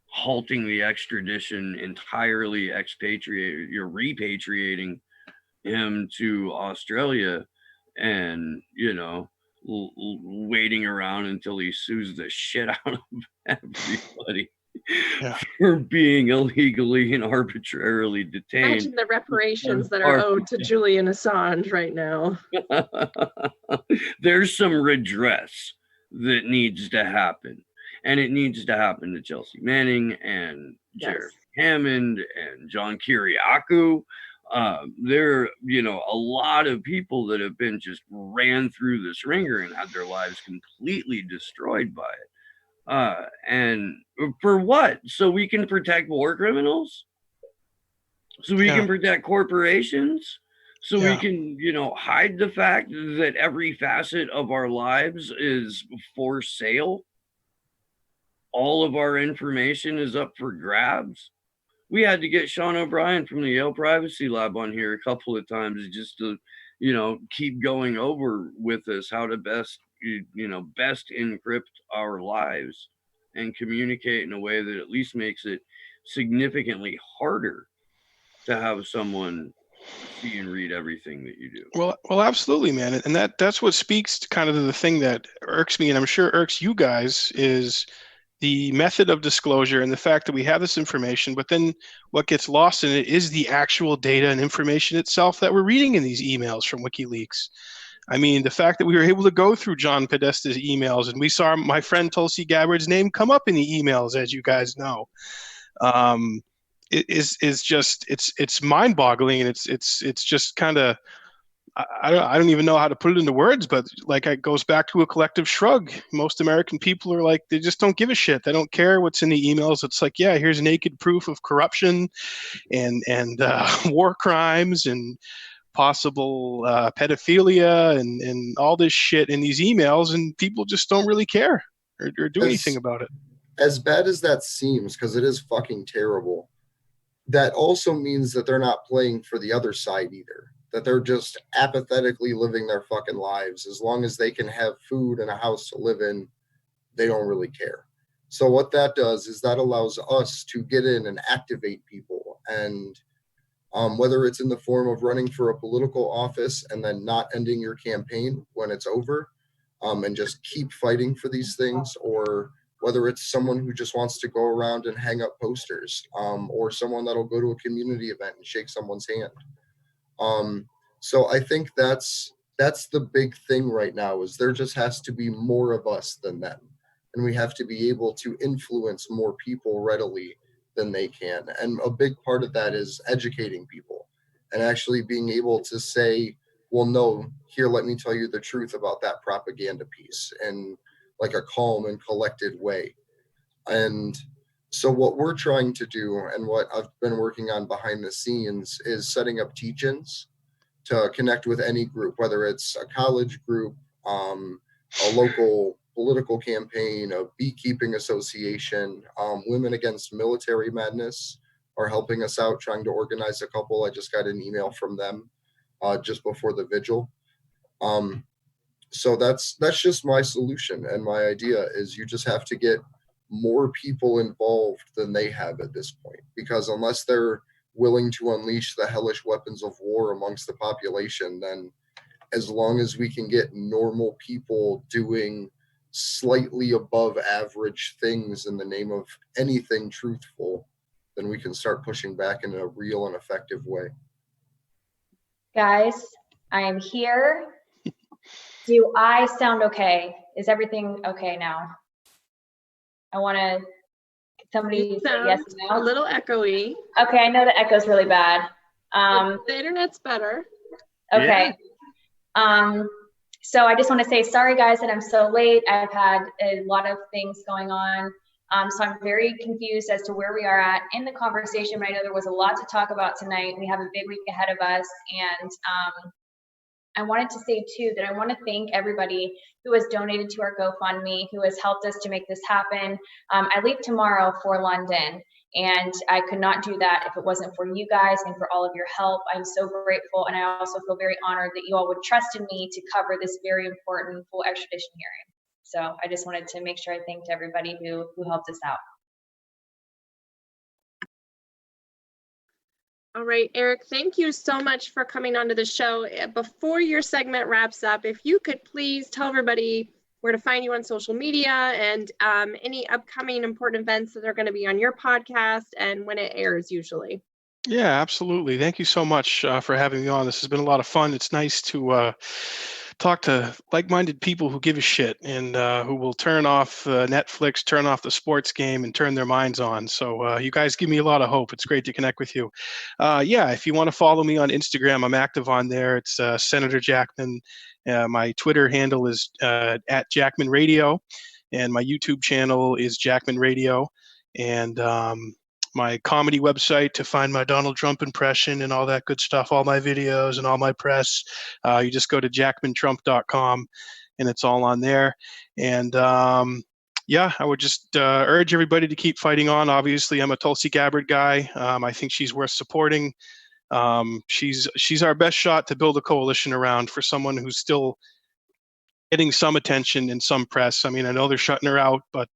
halting the extradition entirely, you're repatriating him to Australia, and waiting around until he sues the shit out of everybody for being illegally and arbitrarily detained. Imagine the reparations that are owed to Julian Assange right now. There's some redress that needs to happen, and it needs to happen to Chelsea Manning and Jared Hammond and John Kiriakou. There are, a lot of people that have been just ran through this ringer and had their lives completely destroyed by it. And for what? So we can protect war criminals? So we can protect corporations? So we can, hide the fact that every facet of our lives is for sale? All of our information is up for grabs? We had to get Sean O'Brien from the Yale Privacy Lab on here a couple of times just to, keep going over with us how to best encrypt our lives and communicate in a way that at least makes it significantly harder to have someone see and read everything that you do. Well, absolutely, man. And that's what speaks to kind of the thing that irks me, and I'm sure irks you guys, is the method of disclosure and the fact that we have this information, but then what gets lost in it is the actual data and information itself that we're reading in these emails from WikiLeaks. I mean, the fact that we were able to go through John Podesta's emails and we saw my friend Tulsi Gabbard's name come up in the emails, as you guys know, is just it's mind-boggling, and it's just kind of, I don't even know how to put it into words, but like it goes back to a collective shrug. Most American people are like, they just don't give a shit. They don't care what's in the emails. It's like, yeah, here's naked proof of corruption and war crimes and possible pedophilia and all this shit in these emails, and people just don't really care or do anything about it. As bad as that seems, because it is fucking terrible, that also means that they're not playing for the other side either. That they're just apathetically living their fucking lives. As long as they can have food and a house to live in, they don't really care. So what that does is that allows us to get in and activate people. And whether it's in the form of running for a political office and then not ending your campaign when it's over, and just keep fighting for these things, or whether it's someone who just wants to go around and hang up posters, or someone that'll go to a community event and shake someone's hand. So I think that's the big thing right now, is there just has to be more of us than them. And we have to be able to influence more people readily than they can. And a big part of that is educating people and actually being able to say, well, no, here, let me tell you the truth about that propaganda piece in like a calm and collected way. And so what we're trying to do and what I've been working on behind the scenes is setting up teach-ins to connect with any group, whether it's a college group, a local political campaign, a beekeeping association. Women Against Military Madness are helping us out, trying to organize a couple. I just got an email from them just before the vigil. So that's just my solution, and my idea is you just have to get more people involved than they have at this point, because unless they're willing to unleash the hellish weapons of war amongst the population, then as long as we can get normal people doing slightly above average things in the name of anything truthful, then we can start pushing back in a real and effective way. Guys, I am here. Do I sound okay? Is everything okay now? I want to, somebody say yes or A no. little echoey. Okay, I know the echo's really bad. The internet's better. Okay. So I just want to say sorry, guys, that I'm so late. I've had a lot of things going on. So I'm very confused as to where we are at in the conversation, but I know there was a lot to talk about tonight. We have a big week ahead of us. And I wanted to say too, that I want to thank everybody who has donated to our GoFundMe, who has helped us to make this happen. I leave tomorrow for London, and I could not do that if it wasn't for you guys and for all of your help. I'm so grateful, and I also feel very honored that you all would trust in me to cover this very important full extradition hearing. So I just wanted to make sure I thanked everybody who helped us out. All right, Eric, thank you so much for coming onto the show. Before your segment wraps up, if you could please tell everybody where to find you on social media and any upcoming important events that are going to be on your podcast and when it airs usually. Yeah, absolutely. Thank you so much for having me on. This has been a lot of fun. It's nice to talk to like-minded people who give a shit and who will turn off Netflix, turn off the sports game, and turn their minds on. So you guys give me a lot of hope. It's great to connect with you. Yeah, if you want to follow me on Instagram, I'm active on there. It's Senator Jackman. My Twitter handle is at Jackman Radio, and my YouTube channel is Jackman Radio. And my comedy website to find my Donald Trump impression and all that good stuff, all my videos and all my press. You just go to jackmantrump.com and it's all on there. And yeah, I would just urge everybody to keep fighting on. Obviously, I'm a Tulsi Gabbard guy. I think she's worth supporting. She's our best shot to build a coalition around for someone who's still getting some attention and some press. I mean, I know they're shutting her out, but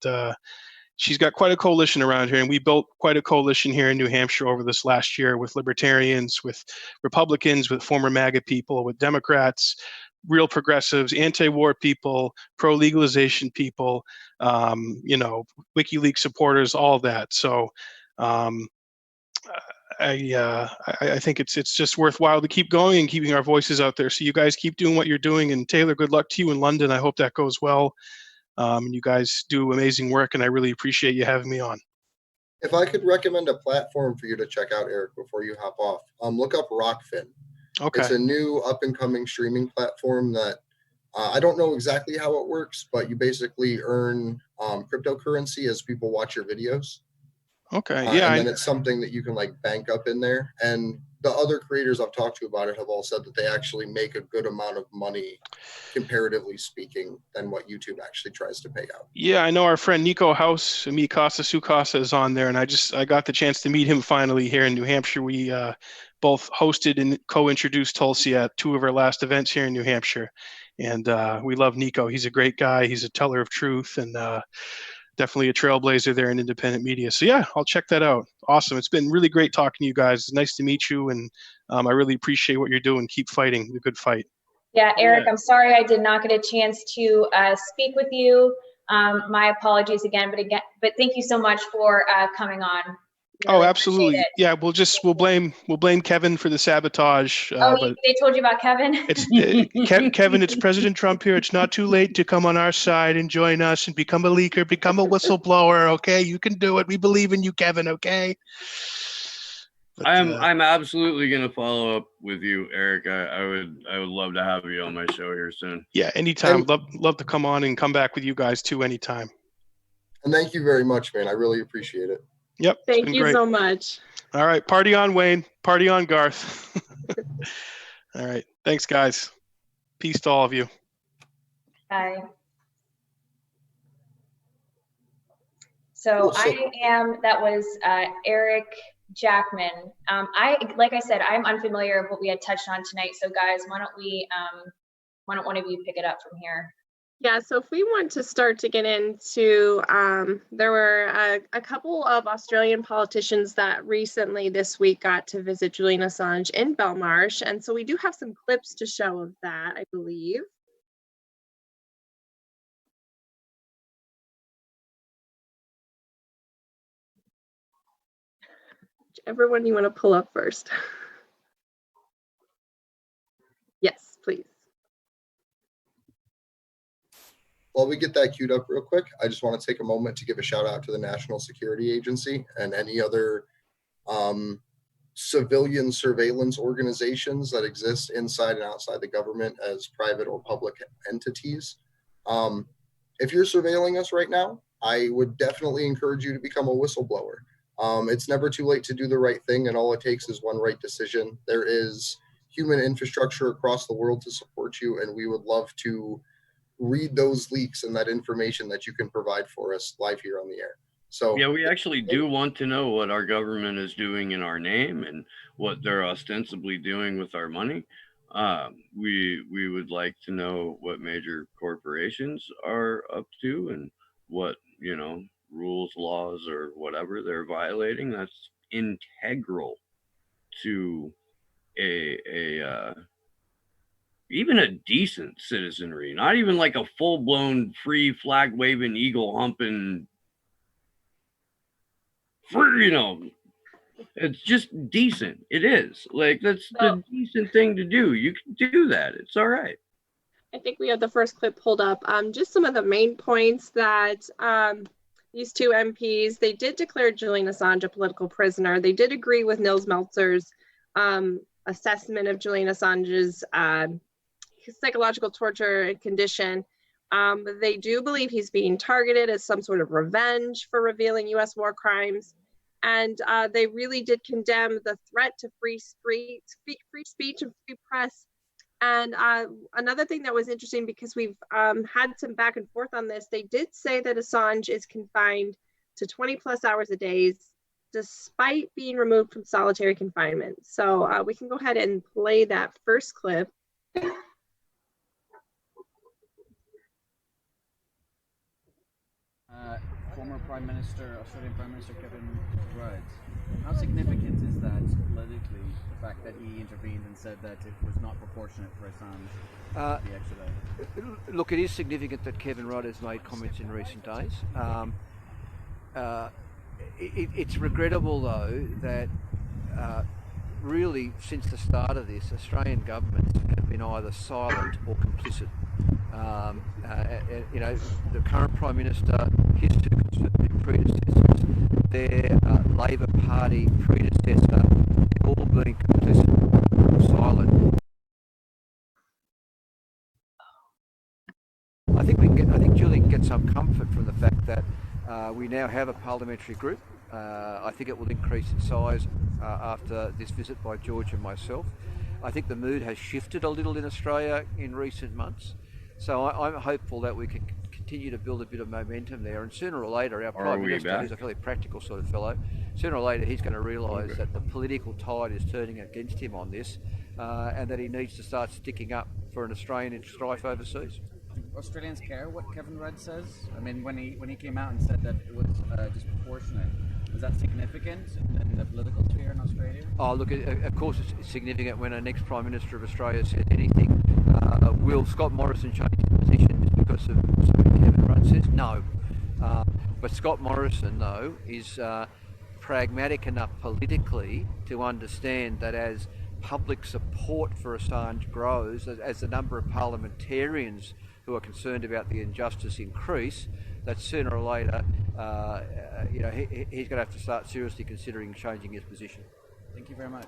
she's got quite a coalition around here, and we built quite a coalition here in New Hampshire over this last year with libertarians, with Republicans, with former MAGA people, with Democrats, real progressives, anti-war people, pro-legalization people, WikiLeaks supporters, all of that. So I think it's just worthwhile to keep going and keeping our voices out there. So you guys keep doing what you're doing, and Taylor, good luck to you in London. I hope that goes well. You guys do amazing work, and I really appreciate you having me on. If I could recommend a platform for you to check out, Eric, before you hop off, look up Rockfin. Okay. It's a new up-and-coming streaming platform that I don't know exactly how it works, but you basically earn cryptocurrency as people watch your videos. Okay. And then it's something that you can like bank up in there. And the other creators I've talked to about it have all said that they actually make a good amount of money, comparatively speaking, than what YouTube actually tries to pay out. Yeah, I know our friend Nico House, Mikasa Sukasa, is on there, and I got the chance to meet him finally here in New Hampshire. We both hosted and co-introduced Tulsi at two of our last events here in New Hampshire, and we love Nico. He's a great guy. He's a teller of truth, and definitely a trailblazer there in independent media. So yeah, I'll check that out. Awesome. It's been really great talking to you guys. It's nice to meet you, and I really appreciate what you're doing. Keep fighting the good fight. Yeah, Eric, I'm sorry I did not get a chance to speak with you. My apologies again, but thank you so much for coming on. Really absolutely. Yeah, we'll blame Kevin for the sabotage. But they told you about Kevin? Kevin, it's President Trump here. It's not too late to come on our side and join us and become a leaker, become a whistleblower. Okay, you can do it. We believe in you, Kevin. Okay. But, I'm absolutely gonna follow up with you, Eric. I would love to have you on my show here soon. yeah, anytime. And- Love to come on and come back with you guys too anytime. And thank you very much, man. I really appreciate it. Yep. It's Thank been you great. so much. All right. Party on, Wayne. Party on, Garth. All right. Thanks, guys. Peace to all of you. Bye. So Cool, so- that was Eric Jackman. Like I said, I'm unfamiliar with what we had touched on tonight. So guys, why don't one of you pick it up from here? Yeah, so if we want to start to get into, there were a couple of Australian politicians that recently this week got to visit Julian Assange in Belmarsh. And so we do have some clips to show of that, I believe. Whichever one you want to pull up first. Yes, please. While we get that queued up real quick, I just want to take a moment to give a shout out to the National Security Agency and any other civilian surveillance organizations that exist inside and outside the government as private or public entities. If you're surveilling us right now, I would definitely encourage you to become a whistleblower. It's never too late to do the right thing, and all it takes is one right decision. There is human infrastructure across the world to support you, and we would love to read those leaks and that information that you can provide for us live here on the air. So yeah, we actually do want to know what our government is doing in our name and what they're ostensibly doing with our money. We would like to know what major corporations are up to and what, rules, laws, or whatever they're violating. That's integral to even a decent citizenry, not even like a full-blown free flag waving, eagle humping, it's just decent. It is like, that's the decent thing to do. You can do that. It's all right. I think we have the first clip pulled up. Just some of the main points that these two MPs, they did declare Julian Assange a political prisoner. They did agree with Nils Meltzer's assessment of Julian Assange's psychological torture and condition. But they do believe he's being targeted as some sort of revenge for revealing U.S. war crimes. And they really did condemn the threat to free speech and free press. And another thing that was interesting, because we've had some back and forth on this, they did say that Assange is confined to 20 plus hours a day, despite being removed from solitary confinement. So we can go ahead and play that first clip. Former Australian Prime Minister Kevin Rudd. How significant is that politically, the fact that he intervened and said that it was not proportionate for Assange to be extradited? Look, it is significant that Kevin Rudd has made comments in recent days. It's regrettable, though, that really since the start of this, Australian governments have been either silent or complicit. The current Prime Minister, his two Conservative predecessors, their Labor Party predecessor, they've all been complicit or silent. I think Julie can get some comfort from the fact that we now have a parliamentary group. I think it will increase in size after this visit by George and myself. I think the mood has shifted a little in Australia in recent months. So I'm hopeful that we can continue to build a bit of momentum there, and sooner or later our Prime Minister, who's a fairly practical sort of fellow, sooner or later he's going to realise that the political tide is turning against him on this, and that he needs to start sticking up for an Australian strife overseas. Do Australians care what Kevin Rudd says? I mean, when he came out and said that it was disproportionate, was that significant in the political sphere in Australia? Oh, look, of course it's significant when a next Prime Minister of Australia says anything. Will Scott Morrison change his position just because of something Kevin Rudd says? No. But Scott Morrison, though, is pragmatic enough politically to understand that as public support for Assange grows, as the number of parliamentarians who are concerned about the injustice increase, that sooner or later, he's going to have to start seriously considering changing his position. Thank you very much.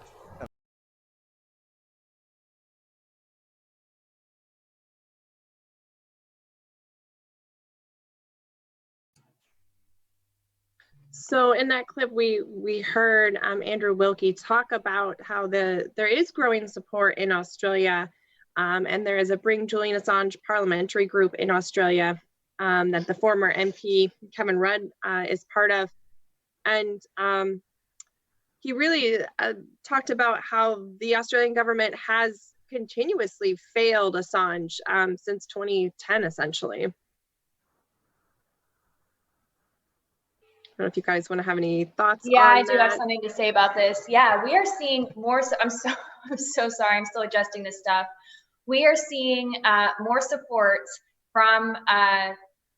So in that clip, we heard Andrew Wilkie talk about how there is growing support in Australia, and there is a Bring Julian Assange parliamentary group in Australia that the former MP Kevin Rudd is part of, and he really talked about how the Australian government has continuously failed Assange since 2010, essentially. I don't know if you guys want to have any thoughts on I do that. have something to say about this. Yeah, we are seeing more. I'm so sorry. I'm still adjusting this stuff. We are seeing more support from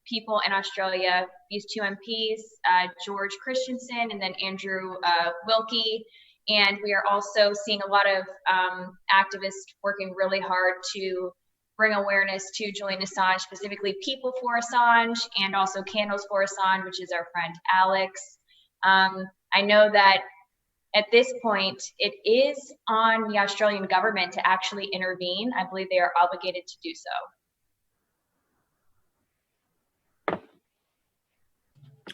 people in Australia. These two MPs, George Christensen and then Andrew Wilkie. And we are also seeing a lot of activists working really hard to bring awareness to Julian Assange, specifically People for Assange, and also Candles for Assange, which is our friend Alex. I know that at this point, it is on the Australian government to actually intervene. I believe they are obligated to do so.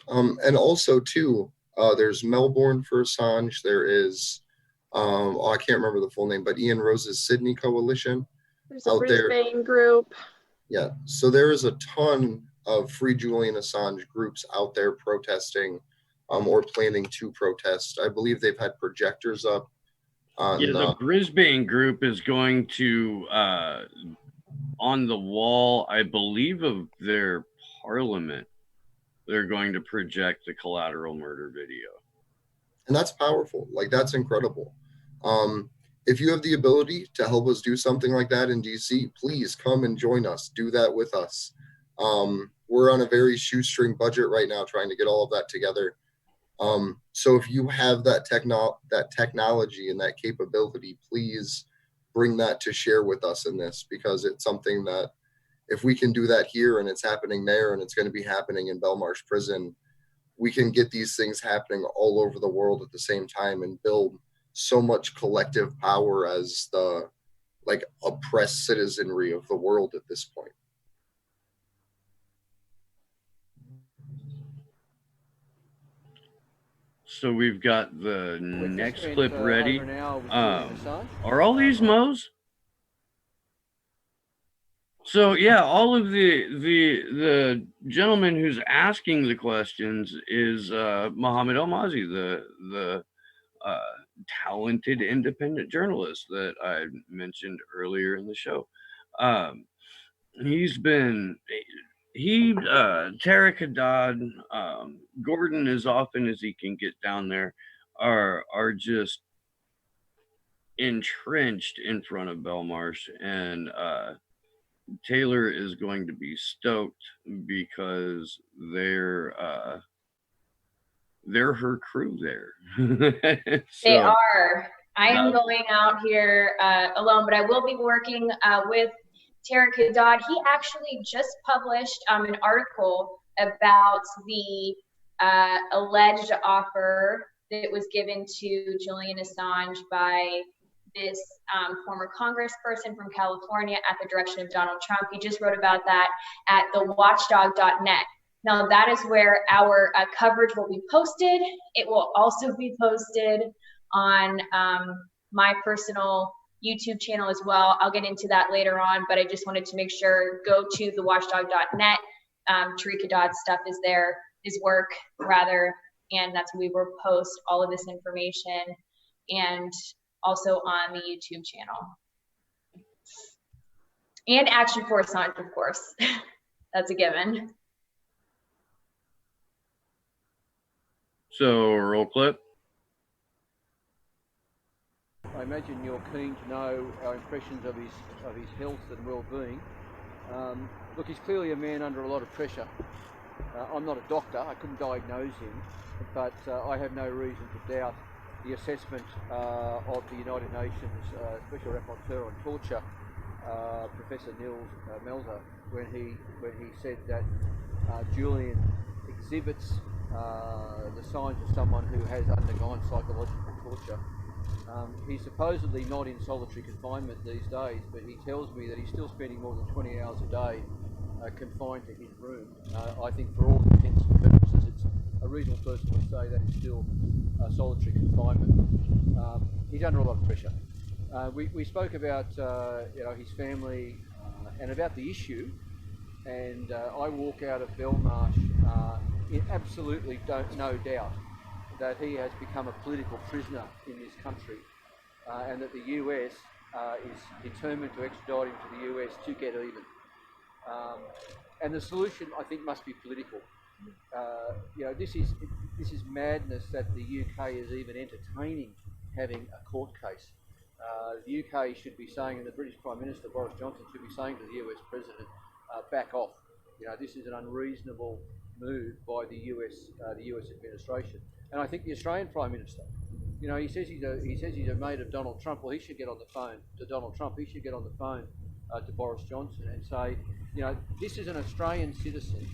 And also too, there's Melbourne for Assange. There is, I can't remember the full name, but Ian Rose's Sydney Coalition. There's a Brisbane group. Yeah, so there is a ton of Free Julian Assange groups out there protesting or planning to protest. I believe they've had projectors up. The Brisbane group is going to, on the wall, I believe, of their parliament, they're going to project the collateral murder video. And that's powerful. Like, that's incredible. If you have the ability to help us do something like that in DC, please come and join us. Do that with us. We're on a very shoestring budget right now, trying to get all of that together. So if you have that technology and that capability, please bring that to share with us in this, because it's something that if we can do that here and it's happening there and it's going to be happening in Belmarsh prison, we can get these things happening all over the world at the same time and build so much collective power as the oppressed citizenry of the world at this point. So we've got the next clip ready. Are all these Mo's? So yeah, all of the gentleman who's asking the questions is Mohammed Almazi, the talented independent journalist that I mentioned earlier in the show. Tarek Haddad, Gordon, as often as he can get down there, are just entrenched in front of Belmarsh, and Taylor is going to be stoked because they're her crew there. They are. I am going out here alone, but I will be working with Tarek Haddad. He actually just published an article about the alleged offer that was given to Julian Assange by this former congressperson from California at the direction of Donald Trump. He just wrote about that at thewatchdog.net. Now that is where our coverage will be posted. It will also be posted on my personal YouTube channel as well. I'll get into that later on, but I just wanted to make sure, go to thewatchdog.net. Tariq Haddad's stuff is there, his work rather, and that's where we will post all of this information, and also on the YouTube channel. And Action for Assange, of course. That's a given. So, roll clip. I imagine you're keen to know our impressions of his health and well-being. Look, he's clearly a man under a lot of pressure. I'm not a doctor, I couldn't diagnose him, but I have no reason to doubt the assessment of the United Nations Special Rapporteur on Torture, Professor Nils Melzer, when he said that Julian exhibits the signs of someone who has undergone psychological torture. He's supposedly not in solitary confinement these days, but he tells me that he's still spending more than 20 hours a day confined to his room. I think for all intents and purposes, it's a reasonable person would say that is still solitary confinement. He's under a lot of pressure. We spoke about his family and about the issue, and I walk out of Belmarsh in absolutely no doubt that he has become a political prisoner in this country, and that the US is determined to extradite him to the US to get even. And the solution, I think, must be political. This is madness that the UK is even entertaining having a court case. The UK should be saying, and the British Prime Minister Boris Johnson should be saying to the US President, back off. This is an unreasonable move by the US administration. And I think the Australian Prime Minister, he says he's a mate of Donald Trump. Well, he should get on the phone to Donald Trump. He should get on the phone to Boris Johnson and say, this is an Australian citizen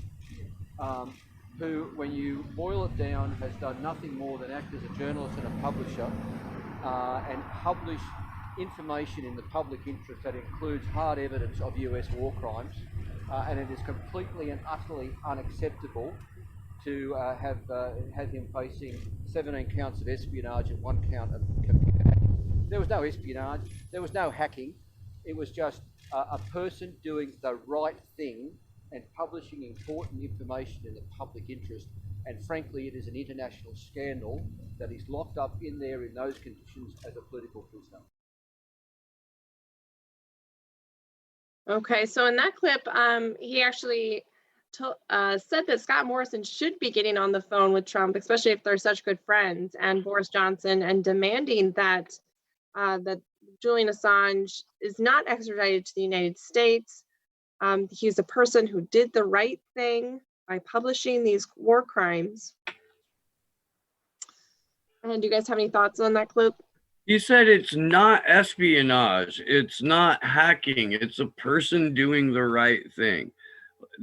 who, when you boil it down, has done nothing more than act as a journalist and a publisher and publish information in the public interest that includes hard evidence of US war crimes, and it is completely and utterly unacceptable to have had him facing 17 counts of espionage and 1 count of computer hacking. There was no espionage, there was no hacking, it was just a person doing the right thing and publishing important information in the public interest. And frankly, it is an international scandal that he's locked up in there in those conditions as a political prisoner. Okay, so in that clip, he actually said that Scott Morrison should be getting on the phone with Trump, especially if they're such good friends, and Boris Johnson, and demanding that that Julian Assange is not extradited to the United States. He's a person who did the right thing by publishing these war crimes. And do you guys have any thoughts on that clip? He said it's not espionage, it's not hacking, it's a person doing the right thing.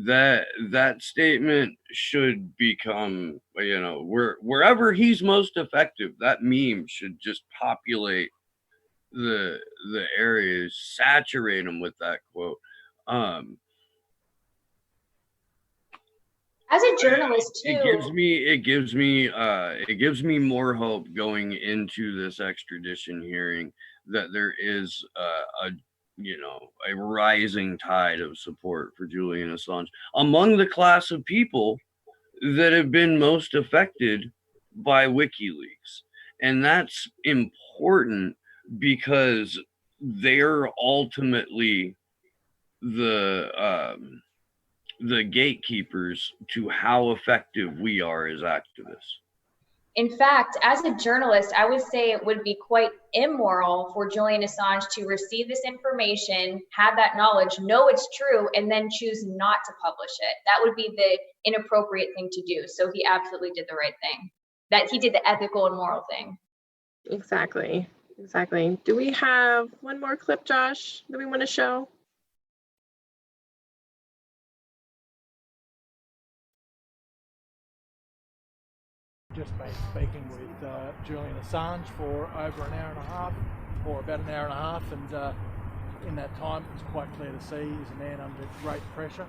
That statement should become, wherever he's most effective, that meme should just populate the areas, saturate them with that quote. As a journalist too, it gives me more hope going into this extradition hearing that there is a rising tide of support for Julian Assange among the class of people that have been most affected by WikiLeaks. And that's important because they're ultimately the gatekeepers to how effective we are as activists. in fact, as a journalist, I would say it would be quite immoral for Julian Assange to receive this information, have that knowledge, know it's true, and then choose not to publish it. That would be the inappropriate thing to do. So he absolutely did the right thing. That he did the ethical and moral thing. Exactly. Exactly. Do we have one more clip, Josh, that we want to show? Just been speaking with Julian Assange for over an hour and a half, or about an hour and a half, and in that time it's quite clear to see he's a man under great pressure.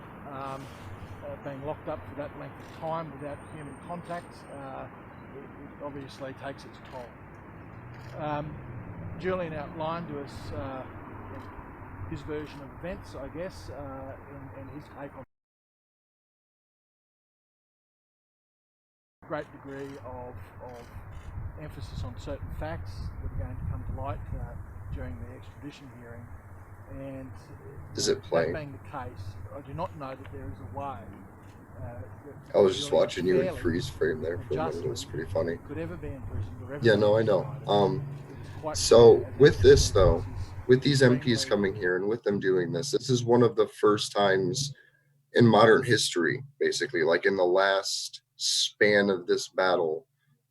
Being locked up for that length of time without human contact, it obviously takes its toll. Julian outlined to us his version of events, I guess, and his take on great degree of emphasis on certain facts that are going to come to light during the extradition hearing. And is it playing? That being the case, I do not know that there is a way. I was just watching you in freeze frame there for a minute. It was pretty funny. Could ever be imprisoned or ever. Yeah, no, I know. So with this though, with these MPs coming here and with them doing this, this is one of the first times in modern history, basically, like in the last span of this battle,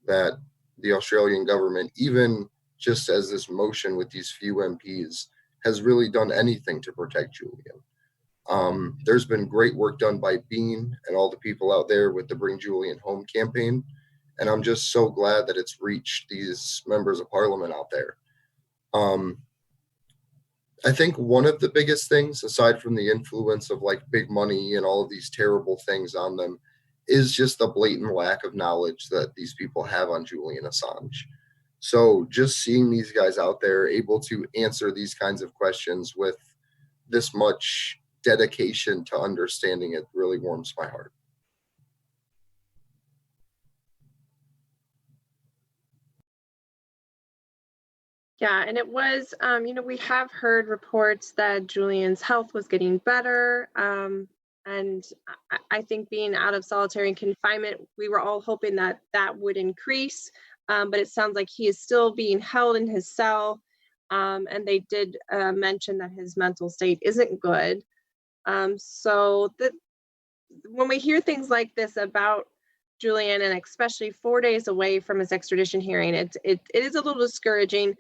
that the Australian government, even just as this motion with these few MPs, has really done anything to protect Julian. There's been great work done by Bean and all the people out there with the Bring Julian Home campaign. And I'm just so glad that it's reached these members of parliament out there. I think one of the biggest things, aside from the influence of like big money and all of these terrible things on them, is just the blatant lack of knowledge that these people have on Julian Assange. So just seeing these guys out there able to answer these kinds of questions with this much dedication to understanding it really warms my heart. Yeah, and it was, we have heard reports that Julian's health was getting better. And I think being out of solitary confinement, we were all hoping that that would increase. But it sounds like he is still being held in his cell. And they did mention that his mental state isn't good. So that when we hear things like this about Julian, and especially 4 days away from his extradition hearing, it is a little discouraging.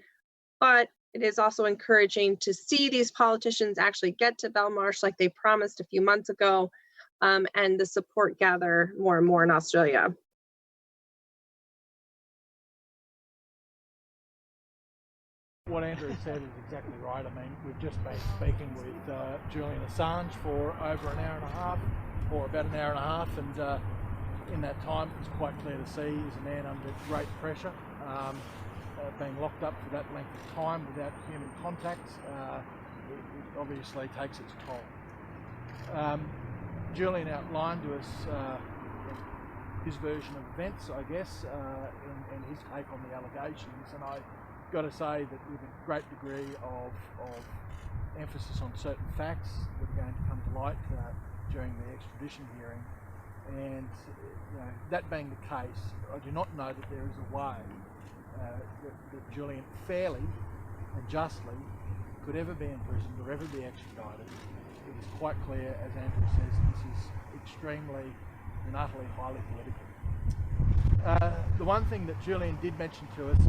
But it is also encouraging to see these politicians actually get to Belmarsh like they promised a few months ago, and the support gather more and more in Australia. What Andrew said is exactly right. I mean, we've just been speaking with Julian Assange for over an hour and a half, or about an hour and a half, and in that time it was quite clear to see he's a man under great pressure. Being locked up for that length of time without human contact, it obviously takes its toll. Julian outlined to us his version of events, I guess, and his take on the allegations, and I got to say that with a great degree of emphasis on certain facts that are going to come to light during the extradition hearing. And that being the case, I do not know that there is a way that Julian fairly and justly could ever be imprisoned or ever be extradited. It is quite clear, as Andrew says, this is extremely and utterly highly political. The one thing that Julian did mention to us,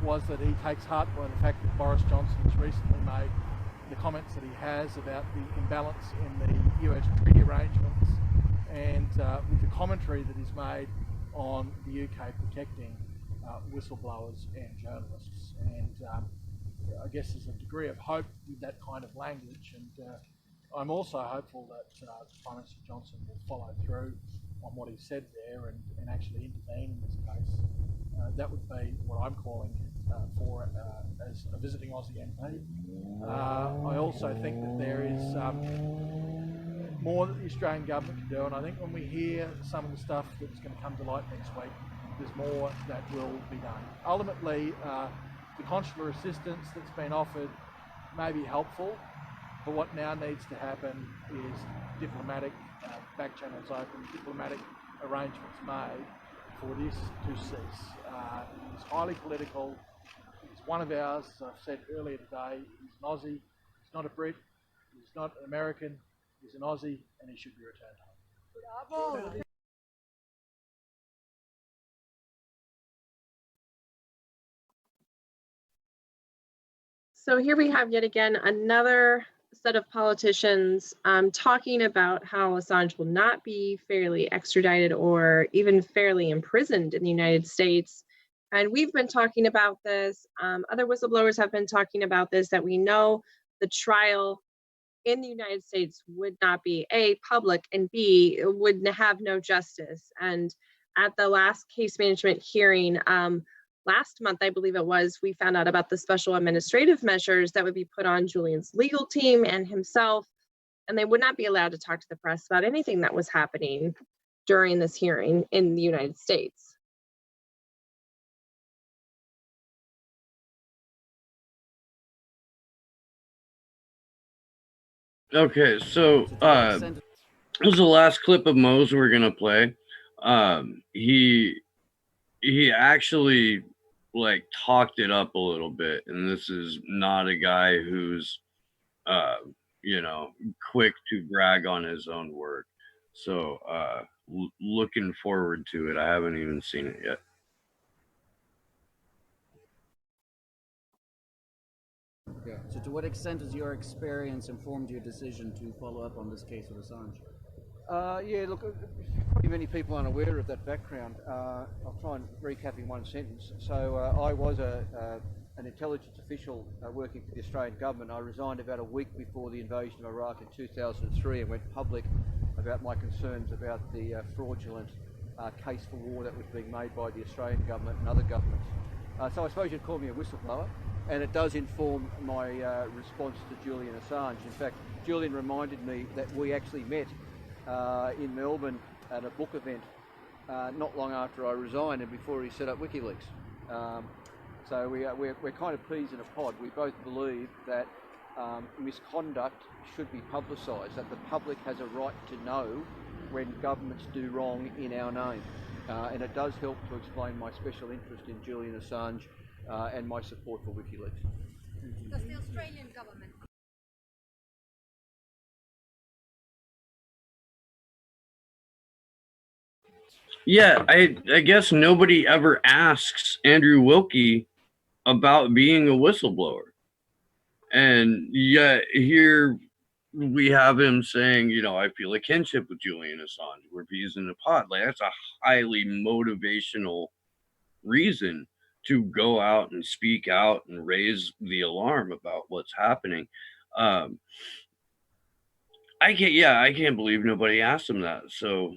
was that he takes heart by the fact that Boris Johnson has recently made the comments that he has about the imbalance in the US treaty arrangements, and with the commentary that he's made on the UK protecting whistleblowers and journalists. And I guess there's a degree of hope with that kind of language, and I'm also hopeful that Prime Minister Johnson will follow through on what he said there and actually intervene in this case. That would be what I'm calling for as a visiting Aussie MP. I also think that there is more that the Australian government can do, and I think when we hear some of the stuff that's going to come to light next week, there's more that will be done. Ultimately, the consular assistance that's been offered may be helpful, but what now needs to happen is diplomatic back channels open, diplomatic arrangements made for this to cease. It's highly political. It's one of ours, as I've said earlier today. He's an Aussie. He's not a Brit. He's not an American. He's an Aussie, and he should be returned home. So here we have yet again another set of politicians talking about how Assange will not be fairly extradited or even fairly imprisoned in the United States. And we've been talking about this. Other whistleblowers have been talking about this, that we know the trial in the United States would not be A, public, and B, would have no justice. And at the last case management hearing, last month, I believe it was, we found out about the special administrative measures that would be put on Julian's legal team and himself, and they would not be allowed to talk to the press about anything that was happening during this hearing in the United States. Okay, so this is the last clip of Mo's we're gonna play. He actually like talked it up a little bit, and this is not a guy who's quick to brag on his own work. So looking forward to it. I haven't even seen it yet. Yeah. So to what extent has your experience informed your decision to follow up on this case with Assange? Yeah, look, probably many people aren't aware of that background. I'll try and recap in one sentence. So I was an intelligence official working for the Australian government. I resigned about a week before the invasion of Iraq in 2003 and went public about my concerns about the fraudulent case for war that was being made by the Australian government and other governments. So I suppose you'd call me a whistleblower, and it does inform my response to Julian Assange. In fact, Julian reminded me that we actually met in Melbourne at a book event not long after I resigned and before he set up WikiLeaks. So we're kind of peas in a pod. We both believe that misconduct should be publicised, that the public has a right to know when governments do wrong in our name. And it does help to explain my special interest in Julian Assange and my support for WikiLeaks. Does the Australian government Yeah, I guess nobody ever asks Andrew Wilkie about being a whistleblower. And yet here we have him saying, you know, I feel a kinship with Julian Assange. We're peas in a pod. Like, that's a highly motivational reason to go out and speak out and raise the alarm about what's happening. I can't believe nobody asked him that. So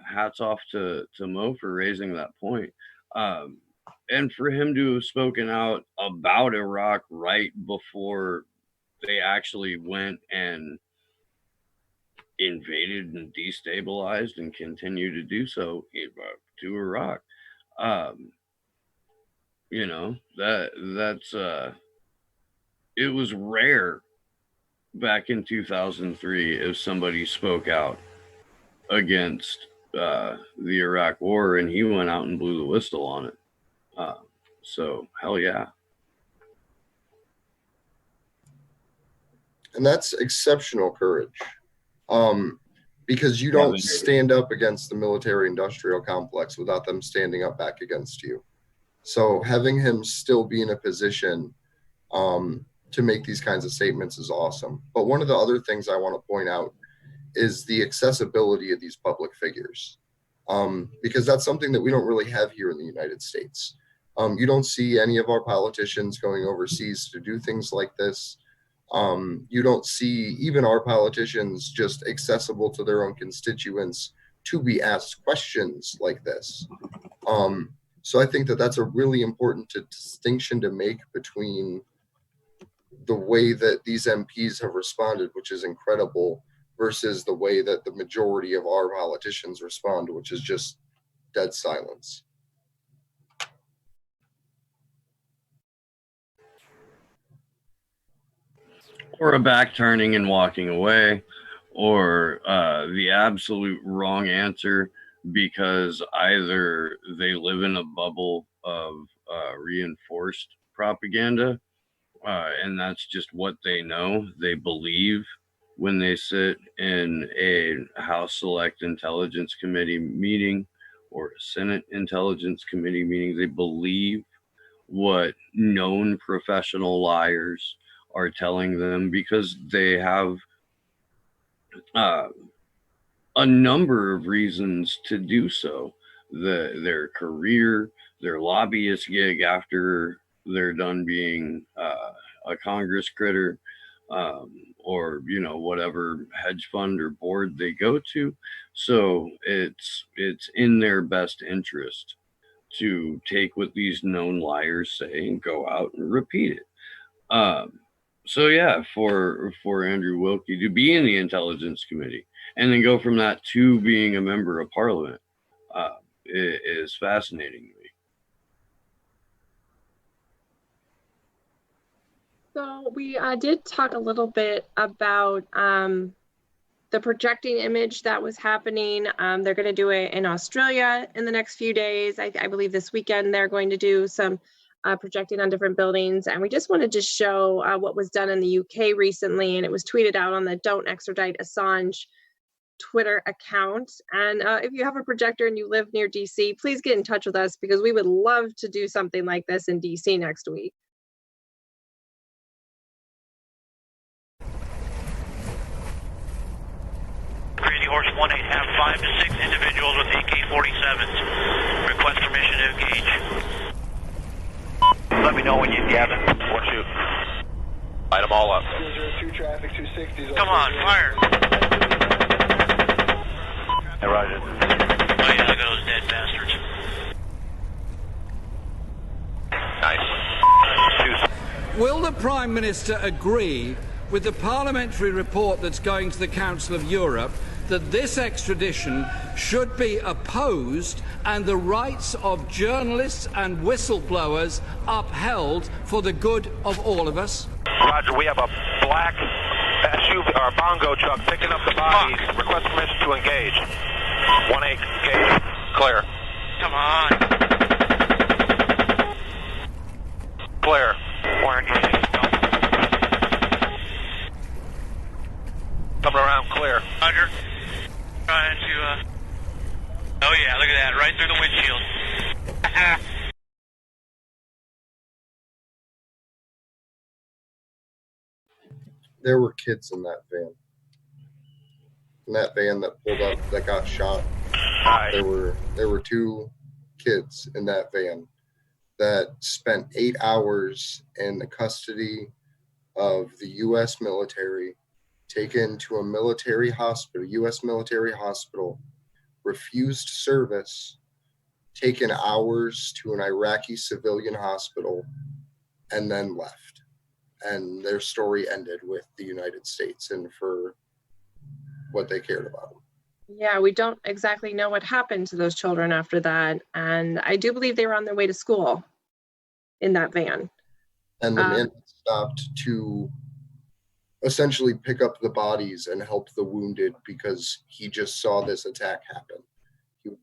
hats off to Mo for raising that point. And for him to have spoken out about Iraq right before they actually went and invaded and destabilized and continue to do so to Iraq. You know, that's it was rare back in 2003 if somebody spoke out against the Iraq war, and he went out and blew the whistle on it. So hell yeah. And that's exceptional courage, because you don't stand up against the military industrial complex without them standing up back against you. So having him still be in a position to make these kinds of statements is awesome. But one of the other things I want to point out is the accessibility of these public figures, because that's something that we don't really have here in the United States. You don't see any of our politicians going overseas to do things like this. You don't see even our politicians just accessible to their own constituents to be asked questions like this. So I think that that's a really important distinction to make between the way that these MPs have responded, which is incredible, versus the way that the majority of our politicians respond, which is just dead silence. Or a back turning and walking away, or the absolute wrong answer because either they live in a bubble of reinforced propaganda, and that's just what they know, they believe when they sit in a House Select Intelligence Committee meeting or a Senate Intelligence Committee meeting. They believe what known professional liars are telling them because they have a number of reasons to do so. Their career, their lobbyist gig after they're done being a Congress critter, or, you know, whatever hedge fund or board they go to. So it's in their best interest to take what these known liars say and go out and repeat it. So yeah, for Andrew Wilkie to be in the Intelligence Committee and then go from that to being a member of Parliament is fascinating to me. So we did talk a little bit about the projecting image that was happening. They're going to do it in Australia in the next few days. I believe this weekend they're going to do some projecting on different buildings. And we just wanted to show what was done in the UK recently, and it was tweeted out on the Don't Extradite Assange Twitter account. And if you have a projector and you live near DC, please get in touch with us because we would love to do something like this in DC next week. 380 horse 1. 1-8, have 5 to 6 individuals with AK-47s. Request permission to engage. Let me know when you get it. Or shoot. Light them all up. 002 traffic 260. Come on, fire. Hey, Roger. Oh yeah, look at those dead bastards. Nice. Will the Prime Minister agree with the parliamentary report that's going to the Council of Europe that this extradition should be opposed and the rights of journalists and whistleblowers upheld for the good of all of us? Roger, we have a black SUV or bongo truck picking up the bodies. Request permission to engage. 1-8, engage. Clear. Come on. Clear. We're engaging. Coming around clear. Roger. Trying to, oh yeah, look at that, right through the windshield. There were kids in that van. In that van that pulled up, that got shot. There were 2 kids in that van that spent 8 hours in the custody of the U.S. military, taken to a military hospital, U.S. military hospital, refused service, taken hours to an Iraqi civilian hospital, and then left. And their story ended with the United States and for what they cared about. Yeah, we don't exactly know what happened to those children after that. And I do believe they were on their way to school in that van. And the man stopped to essentially pick up the bodies and help the wounded because he just saw this attack happen. He was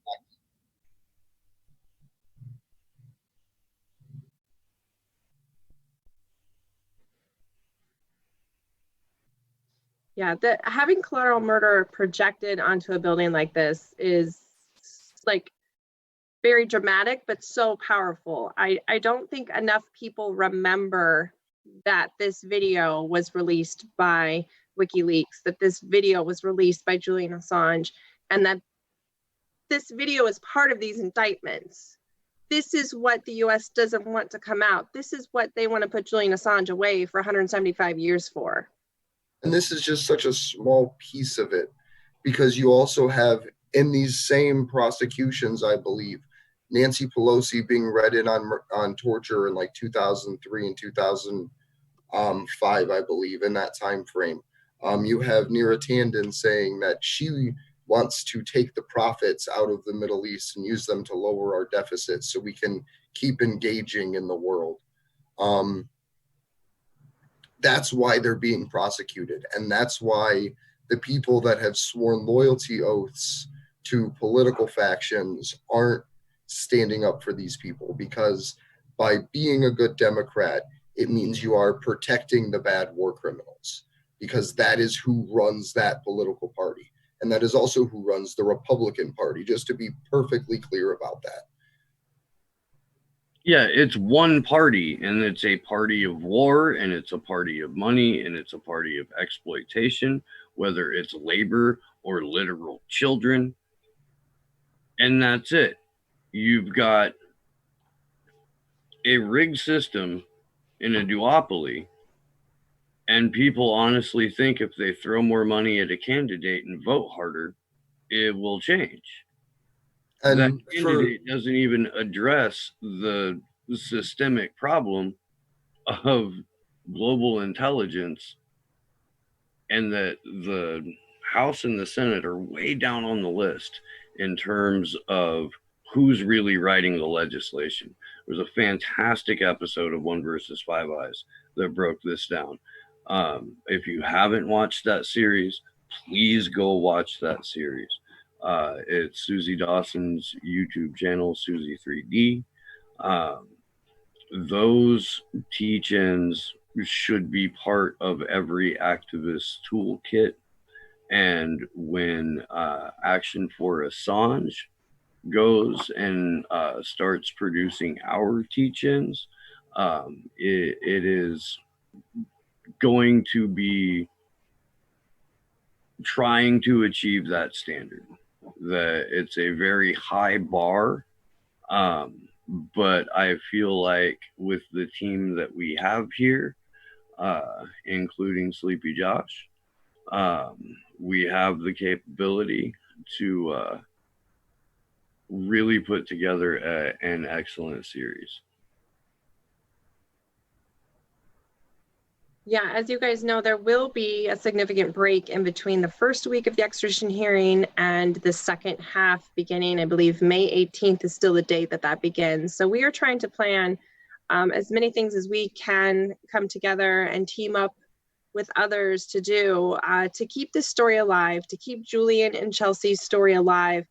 Yeah, having collateral murder projected onto a building like this is like very dramatic, but so powerful. I don't think enough people remember that this video was released by WikiLeaks, that this video was released by Julian Assange, and that this video is part of these indictments. This is what the US doesn't want to come out. This is what they want to put Julian Assange away for 175 years for. And this is just such a small piece of it, because you also have in these same prosecutions, I believe, Nancy Pelosi being read in on torture in like 2003 and 2005, I believe, in that time frame. You have Neera Tanden saying that she wants to take the profits out of the Middle East and use them to lower our deficits so we can keep engaging in the world. That's why they're being prosecuted. And that's why the people that have sworn loyalty oaths to political factions aren't standing up for these people, because by being a good Democrat, it means you are protecting the bad war criminals, because that is who runs that political party. And that is also who runs the Republican Party, just to be perfectly clear about that. Yeah, it's one party, and it's a party of war, and it's a party of money, and it's a party of exploitation, whether it's labor or literal children. And that's it. You've got a rigged system in a duopoly, and people honestly think if they throw more money at a candidate and vote harder, it will change. And that candidate doesn't even address the systemic problem of global intelligence, and that the House and the Senate are way down on the list in terms of who's really writing the legislation. There was a fantastic episode of One versus Five Eyes that broke this down. If you haven't watched that series, please go watch that series. It's Susie Dawson's YouTube channel, Susie3D. Those teach-ins should be part of every activist toolkit. And when Action for Assange goes and starts producing our teach-ins, it is going to be trying to achieve that standard. That it's a very high bar, but I feel like with the team that we have here, including Sleepy Josh, we have the capability to really put together an excellent series. Yeah, as you guys know, there will be a significant break in between the first week of the extradition hearing and the second half beginning. I believe May 18th is still the date that begins. So we are trying to plan as many things as we can come together and team up with others to do to keep this story alive, to keep Julian and Chelsea's story alive,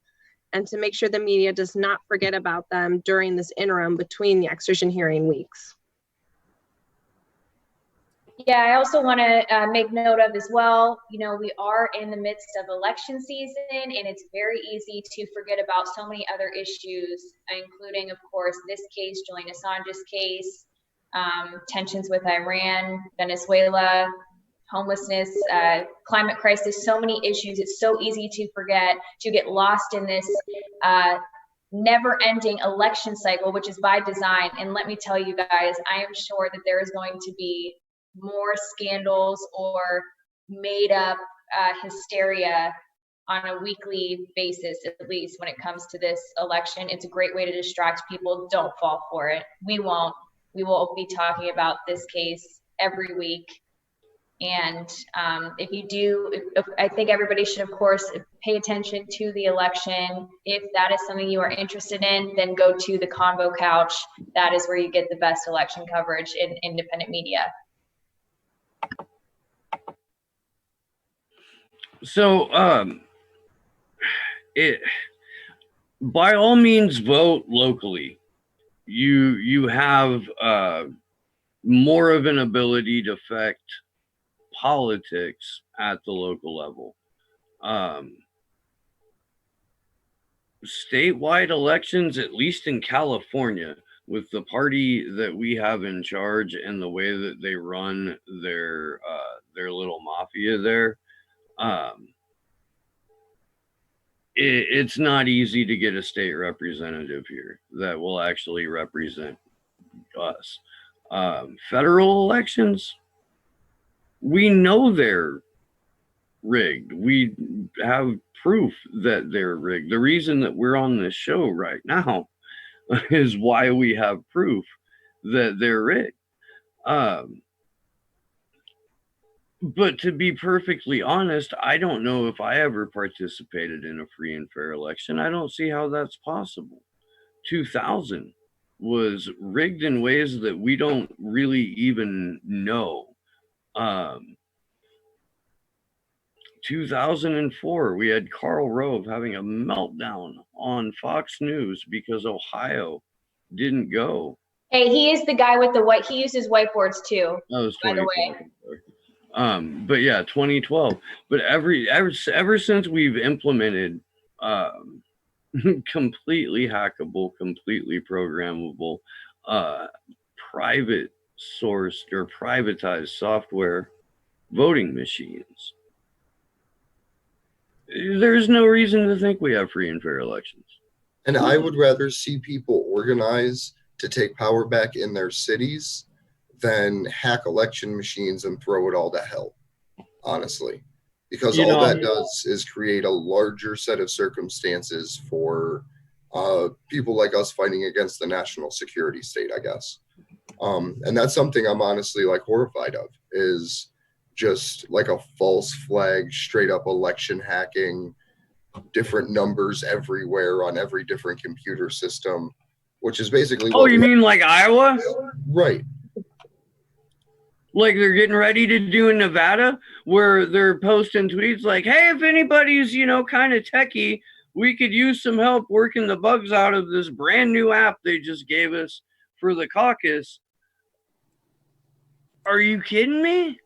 and to make sure the media does not forget about them during this interim between the extradition hearing weeks. Yeah, I also want to make note of as well, you know, we are in the midst of election season, and it's very easy to forget about so many other issues, including, of course, this case, Julian Assange's case, tensions with Iran, Venezuela, homelessness, climate crisis, so many issues. It's so easy to forget, to get lost in this never-ending election cycle, which is by design. And let me tell you guys, I am sure that there is going to be more scandals or made up hysteria on a weekly basis, at least when it comes to this election. It's a great way to distract people. Don't fall for it. We won't. We will be talking about this case every week. And if you do, I think everybody should, of course, pay attention to the election. If that is something you are interested in, then go to the Convo Couch. That is where you get the best election coverage in independent media. So, by all means, vote locally. You have more of an ability to affect politics at the local level. Statewide elections, at least in California, with the party that we have in charge and the way that they run their little mafia there, it's not easy to get a state representative here that will actually represent us. Federal elections, we know they're rigged. We have proof that they're rigged. The reason that we're on this show right now is why we have proof that they're rigged. But to be perfectly honest, I don't know if I ever participated in a free and fair election. I don't see how that's possible. 2000 was rigged in ways that we don't really even know. 2004, we had Karl Rove having a meltdown on Fox News because Ohio didn't go. Hey, he is the guy with the white, he uses whiteboards too, That was by the way. But yeah, 2012. But ever since we've implemented completely hackable, completely programmable, private sourced or privatized software voting machines, there's no reason to think we have free and fair elections. And I would rather see people organize to take power back in their cities than hack election machines and throw it all to hell, honestly. Because all that does is create a larger set of circumstances for people like us fighting against the national security state, I guess. And that's something I'm honestly like horrified of, is just like a false flag, straight up election hacking, different numbers everywhere on every different computer system, which is basically Oh, you mean like Iowa? Right. Like they're getting ready to do in Nevada, where they're posting tweets like, hey, if anybody's, kind of techie, we could use some help working the bugs out of this brand new app they just gave us for the caucus. Are you kidding me?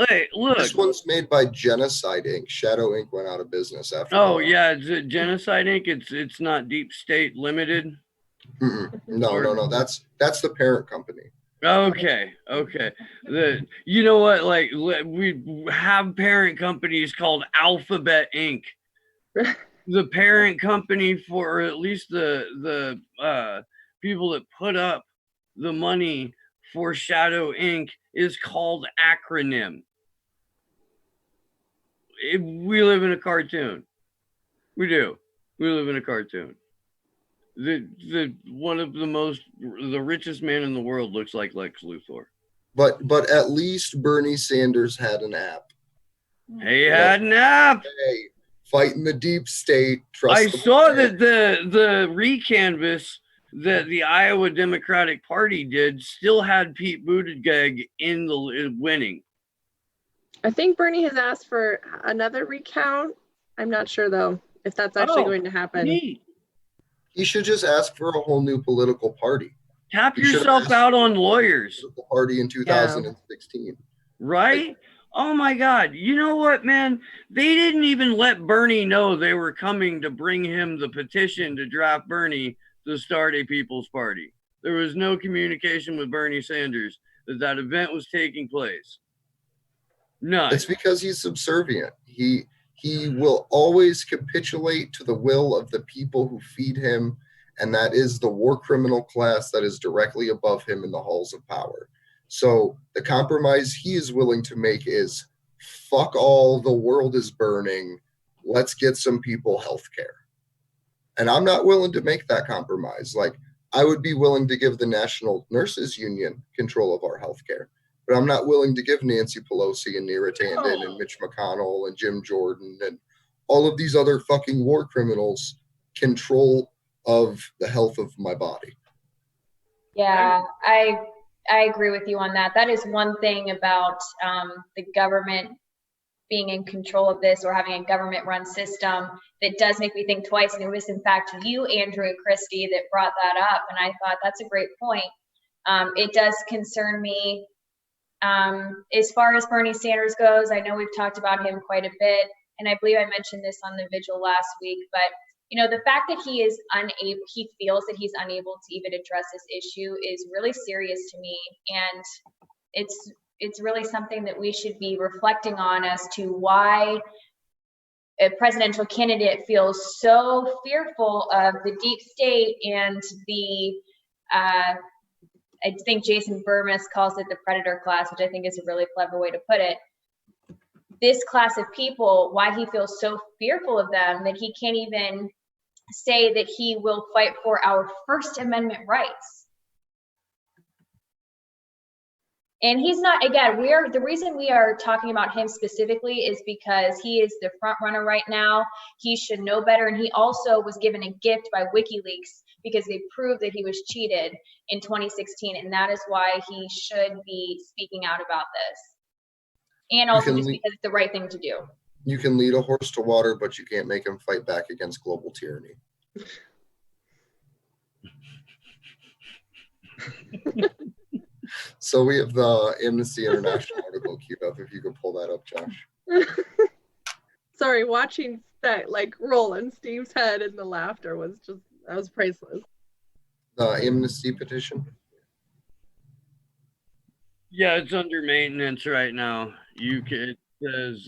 Hey, look. This one's made by Genocide Inc. Shadow Inc. went out of business after. Oh, yeah, it's Genocide Inc. It's not Deep State Limited. No. That's the parent company. Okay. You know what? Like, we have parent companies called Alphabet Inc. The parent company for, or at least the people that put up the money for Shadow Inc. is called Acronym. We live in a cartoon. We do. We live in a cartoon. The one of the richest man in the world looks like Lex Luthor. But at least Bernie Sanders had an app. He had an app. Hey, fighting the deep state. I saw that the recanvass that the Iowa Democratic Party did still had Pete Buttigieg in the winning. I think Bernie has asked for another recount. I'm not sure though if that's actually going to happen. Neat. He should just ask for a whole new political party. Tap yourself out on lawyers. Political party in 2016. Right? Oh my God. You know what, man? They didn't even let Bernie know they were coming to bring him the petition to draft Bernie to start a People's Party. There was no communication with Bernie Sanders that that event was taking place. None. It's because he's subservient. He will always capitulate to the will of the people who feed him, and that is the war criminal class that is directly above him in the halls of power. So the compromise he is willing to make is, fuck all, the world is burning, let's get some people health care. And I'm not willing to make that compromise. Like, I would be willing to give the National Nurses Union control of our health care, but I'm not willing to give Nancy Pelosi and Neera Tanden and Mitch McConnell and Jim Jordan and all of these other fucking war criminals control of the health of my body. Yeah, I agree with you on that. That is one thing about the government being in control of this, or having a government-run system, that does make me think twice. And it was, in fact, you, Andrew and Christy, that brought that up. And I thought that's a great point. It does concern me. As far as Bernie Sanders goes, I know we've talked about him quite a bit, and I believe I mentioned this on the vigil last week, but you know, the fact that he feels that he's unable to even address this issue is really serious to me. And it's really something that we should be reflecting on as to why a presidential candidate feels so fearful of the deep state and the, I think Jason Burmis calls it the predator class, which I think is a really clever way to put it. This class of people, why he feels so fearful of them that he can't even say that he will fight for our First Amendment rights. And he's not, again, the reason we are talking about him specifically is because he is the front runner right now. He should know better. And he also was given a gift by WikiLeaks because they proved that he was cheated in 2016. And that is why he should be speaking out about this. And also just because it's the right thing to do. You can lead a horse to water, but you can't make him fight back against global tyranny. So we have the Amnesty International article queued up. If you could pull that up, Josh. Sorry, watching that like roll in Steve's head and the laughter was priceless. The Amnesty petition. Yeah, it's under maintenance right now. It says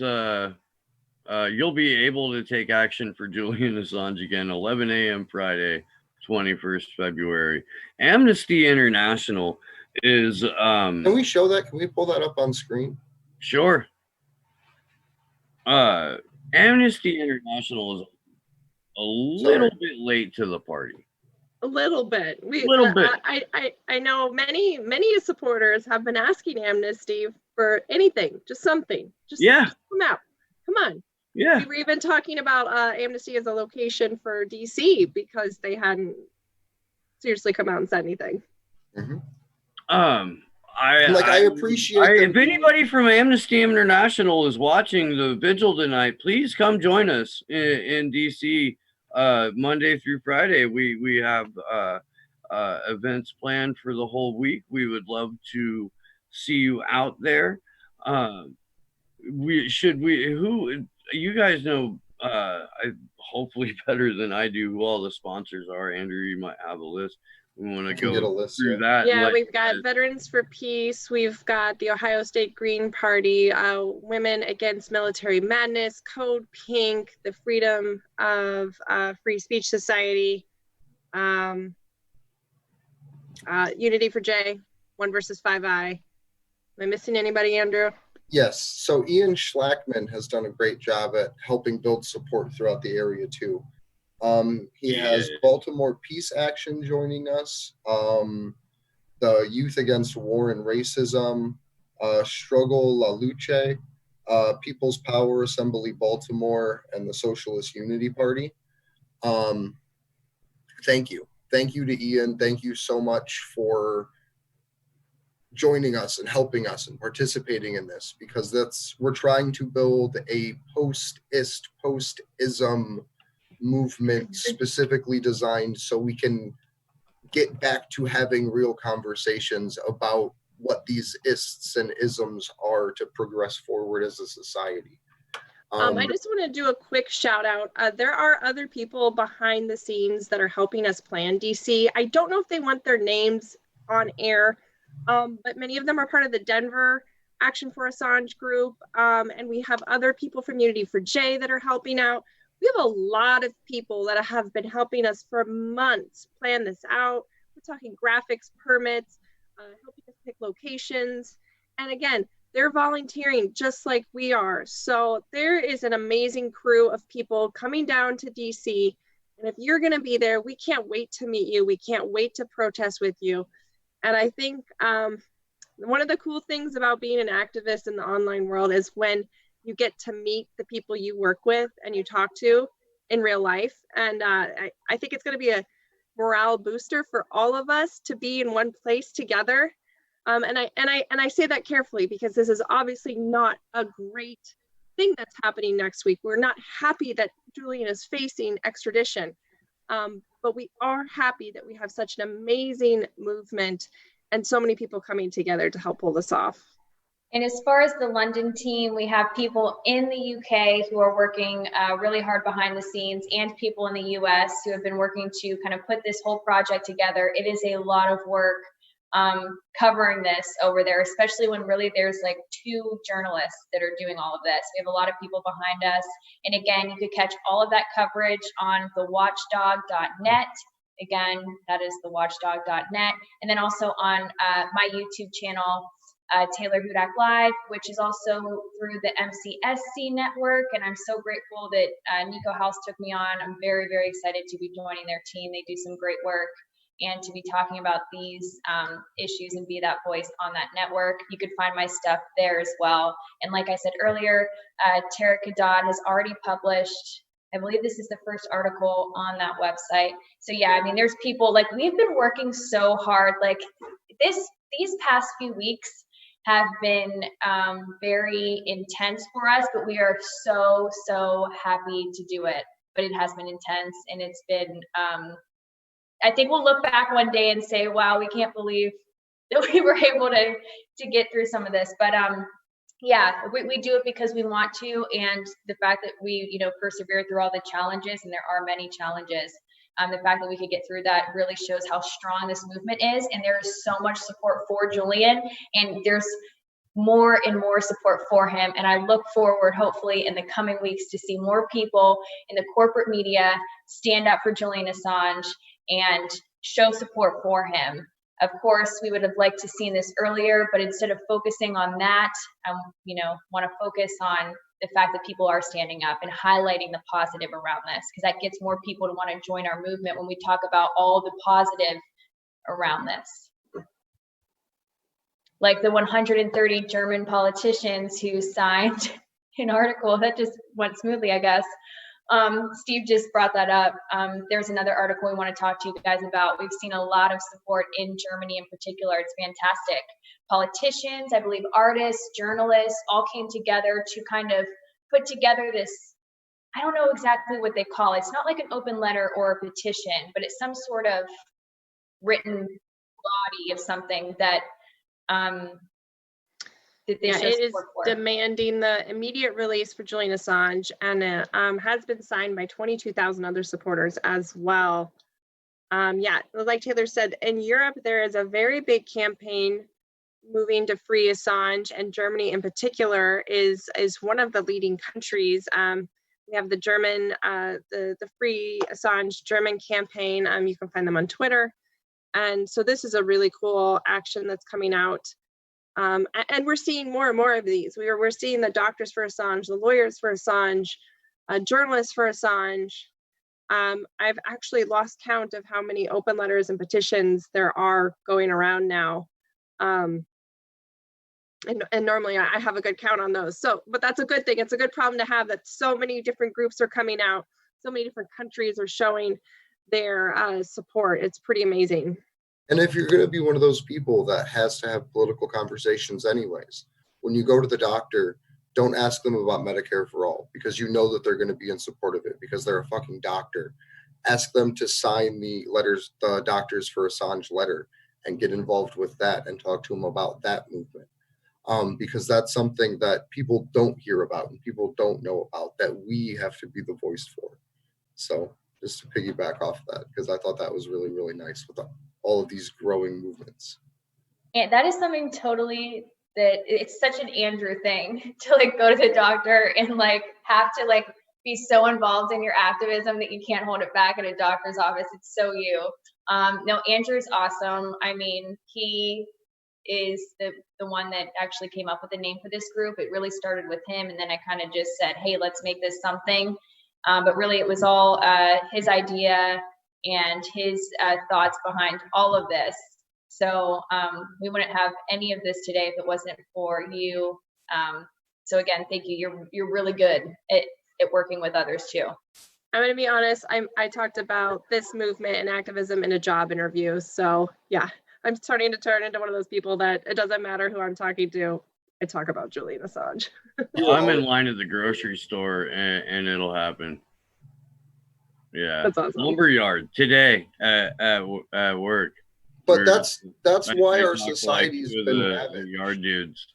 you'll be able to take action for Julian Assange again, 11 a.m. Friday, 21st February. Amnesty International is... Can we show that? Can we pull that up on screen? Sure. Amnesty International is a little bit late to the party. A little bit. I know many supporters have been asking Amnesty for anything, just something. Just come out. Come on. Yeah. We were even talking about Amnesty as a location for DC because they hadn't seriously come out and said anything. Mm-hmm. I appreciate if anybody from Amnesty International is watching the vigil tonight, please come join us in DC Monday through Friday. We have events planned for the whole week. We would love to see you out there. You guys know hopefully better than I do who all the sponsors are. Andrew, you might have a list. We want to can get a go list, through yeah. that. Yeah, like, we've got Veterans for Peace. We've got the Ohio State Green Party, Women Against Military Madness, Code Pink, the Freedom of Free Speech Society, Unity for J, One versus 5I. Am I missing anybody, Andrew? Yes. So Ian Schlackman has done a great job at helping build support throughout the area too. He has Baltimore Peace Action joining us, the Youth Against War and Racism, Struggle La Luce, People's Power Assembly Baltimore, and the Socialist Unity Party. Thank you. Thank you to Ian. Thank you so much for joining us and helping us and participating in this, because we're trying to build a post-ist, post-ism movement specifically designed so we can get back to having real conversations about what these ists and isms are to progress forward as a society. I just want to do a quick shout out. There are other people behind the scenes that are helping us plan DC. I don't know if they want their names on air, but many of them are part of the Denver Action for Assange group. And we have other people from Unity for J that are helping out. We have a lot of people that have been helping us for months plan this out. We're talking graphics, permits, helping us pick locations. And again, they're volunteering just like we are. So there is an amazing crew of people coming down to DC. And if you're gonna be there, we can't wait to meet you. We can't wait to protest with you. And I think one of the cool things about being an activist in the online world is when you get to meet the people you work with and you talk to in real life. And I think it's going to be a morale booster for all of us to be in one place together. And I say that carefully because this is obviously not a great thing that's happening next week. We're not happy that Julian is facing extradition, but we are happy that we have such an amazing movement and so many people coming together to help pull this off. And as far as the London team, we have people in the UK who are working really hard behind the scenes, and people in the US who have been working to kind of put this whole project together. It is a lot of work covering this over there, especially when really there's like 2 journalists that are doing all of this. We have a lot of people behind us. And again, you could catch all of that coverage on thewatchdog.net. Again, that is thewatchdog.net. And then also on my YouTube channel, Taylor Hudak Live, which is also through the MCSC network. And I'm so grateful that Nico House took me on. I'm very, very excited to be joining their team. They do some great work, and to be talking about these issues and be that voice on that network. You could find my stuff there as well. And like I said earlier, Tara Kadad has already published, I believe this is the first article on that website. So yeah, I mean, there's people, like, we've been working so hard. Like these past few weeks have been very intense for us, but we are so, so happy to do it. But it has been intense, and it's been, I think we'll look back one day and say, wow, we can't believe that we were able to get through some of this. But yeah, we do it because we want to, and the fact that we, persevere through all the challenges, and there are many challenges, the fact that we could get through that really shows how strong this movement is. And there is so much support for Julian, and there's more and more support for him. And I look forward, hopefully in the coming weeks, to see more people in the corporate media stand up for Julian Assange and show support for him. Of course, we would have liked to seen this earlier, but instead of focusing on that, want to focus on the fact that people are standing up and highlighting the positive around this, because that gets more people to want to join our movement when we talk about all the positive around this. Like the 130 German politicians who signed an article that just went smoothly, I guess. Steve just brought that up. There's another article we want to talk to you guys about. We've seen a lot of support in Germany in particular. It's fantastic. Politicians, I believe artists, journalists, all came together to kind of put together this, I don't know exactly what they call it. It's not like an open letter or a petition, but it's some sort of written body of something that that they show it is support for. Demanding the immediate release for Julian Assange, and it has been signed by 22,000 other supporters as well. Yeah, like Taylor said, in Europe, there is a very big campaign moving to free Assange, and Germany in particular is one of the leading countries. We have the German, the Free Assange German campaign. You can find them on Twitter. And so this is a really cool action that's coming out. And we're seeing more and more of these. We're seeing the doctors for Assange, the lawyers for Assange, journalists for Assange. I've actually lost count of how many open letters and petitions there are going around now. And normally I have a good count on those. So, but that's a good thing. It's a good problem to have, that so many different groups are coming out. So many different countries are showing their support. It's pretty amazing. And if you're going to be one of those people that has to have political conversations anyways, when you go to the doctor, don't ask them about Medicare for all, because you know that they're going to be in support of it because they're a fucking doctor. Ask them to sign the Doctors for Assange letter, and get involved with that and talk to them about that movement. Because that's something that people don't hear about and people don't know about, that we have to be the voice for. So just to piggyback off that, because I thought that was really, really nice with all of these growing movements. And that is something totally that it's such an Andrew thing to like go to the doctor and like have to like be so involved in your activism that you can't hold it back at a doctor's office. It's so you. No, Andrew's awesome. I mean, he is the one that actually came up with the name for this group. It really started with him, and then I kind of just said, hey, let's make this something. But really it was all his idea and his thoughts behind all of this. So we wouldn't have any of this today if it wasn't for you. So again, thank you. You're really good at working with others too. I'm going to be honest. I talked about this movement and activism in a job interview. So yeah, I'm starting to turn into one of those people that it doesn't matter who I'm talking to. I talk about Julian Assange. I'm in line at the grocery store and it'll happen. Yeah. That's awesome. Lumberyard today at work. But that's why our society's been the yard dudes.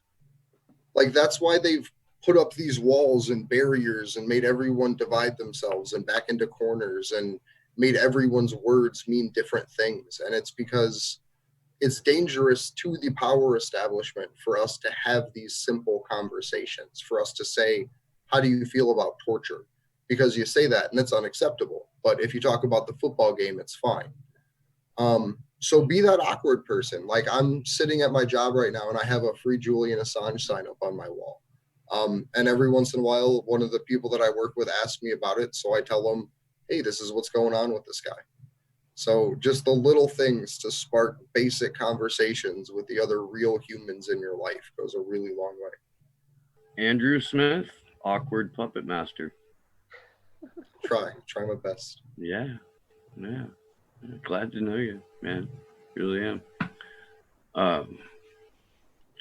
Like, that's why they've put up these walls and barriers and made everyone divide themselves and back into corners and made everyone's words mean different things. And it's because it's dangerous to the power establishment for us to have these simple conversations, for us to say, how do you feel about torture? Because you say that and it's unacceptable. But if you talk about the football game, it's fine. So be that awkward person. Like, I'm sitting at my job right now and I have a free Julian Assange sign up on my wall. And every once in a while, one of the people that I work with asks me about it. So I tell them, hey, this is what's going on with this guy. So just the little things to spark basic conversations with the other real humans in your life goes a really long way. Andrew Smith, awkward puppet master. Try my best. Yeah. Glad to know you, man. Really am.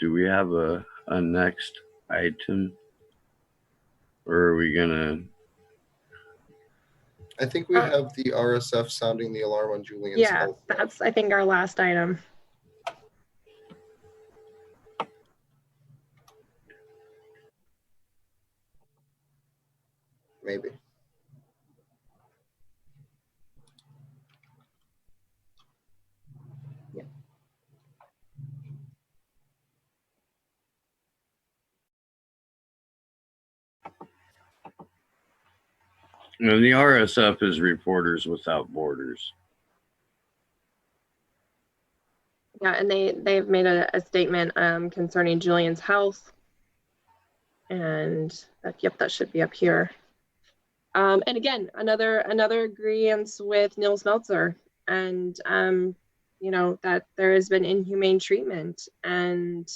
Do we have a next item? Or are we gonna? I think we have the RSF sounding the alarm on Julian's health. That's, I think, our last item. Maybe. And the RSF is Reporters Without Borders. Yeah, and they've made a statement concerning Julian's health. And that should be up here. And again, another agreement with Nils Meltzer, and that there has been inhumane treatment, and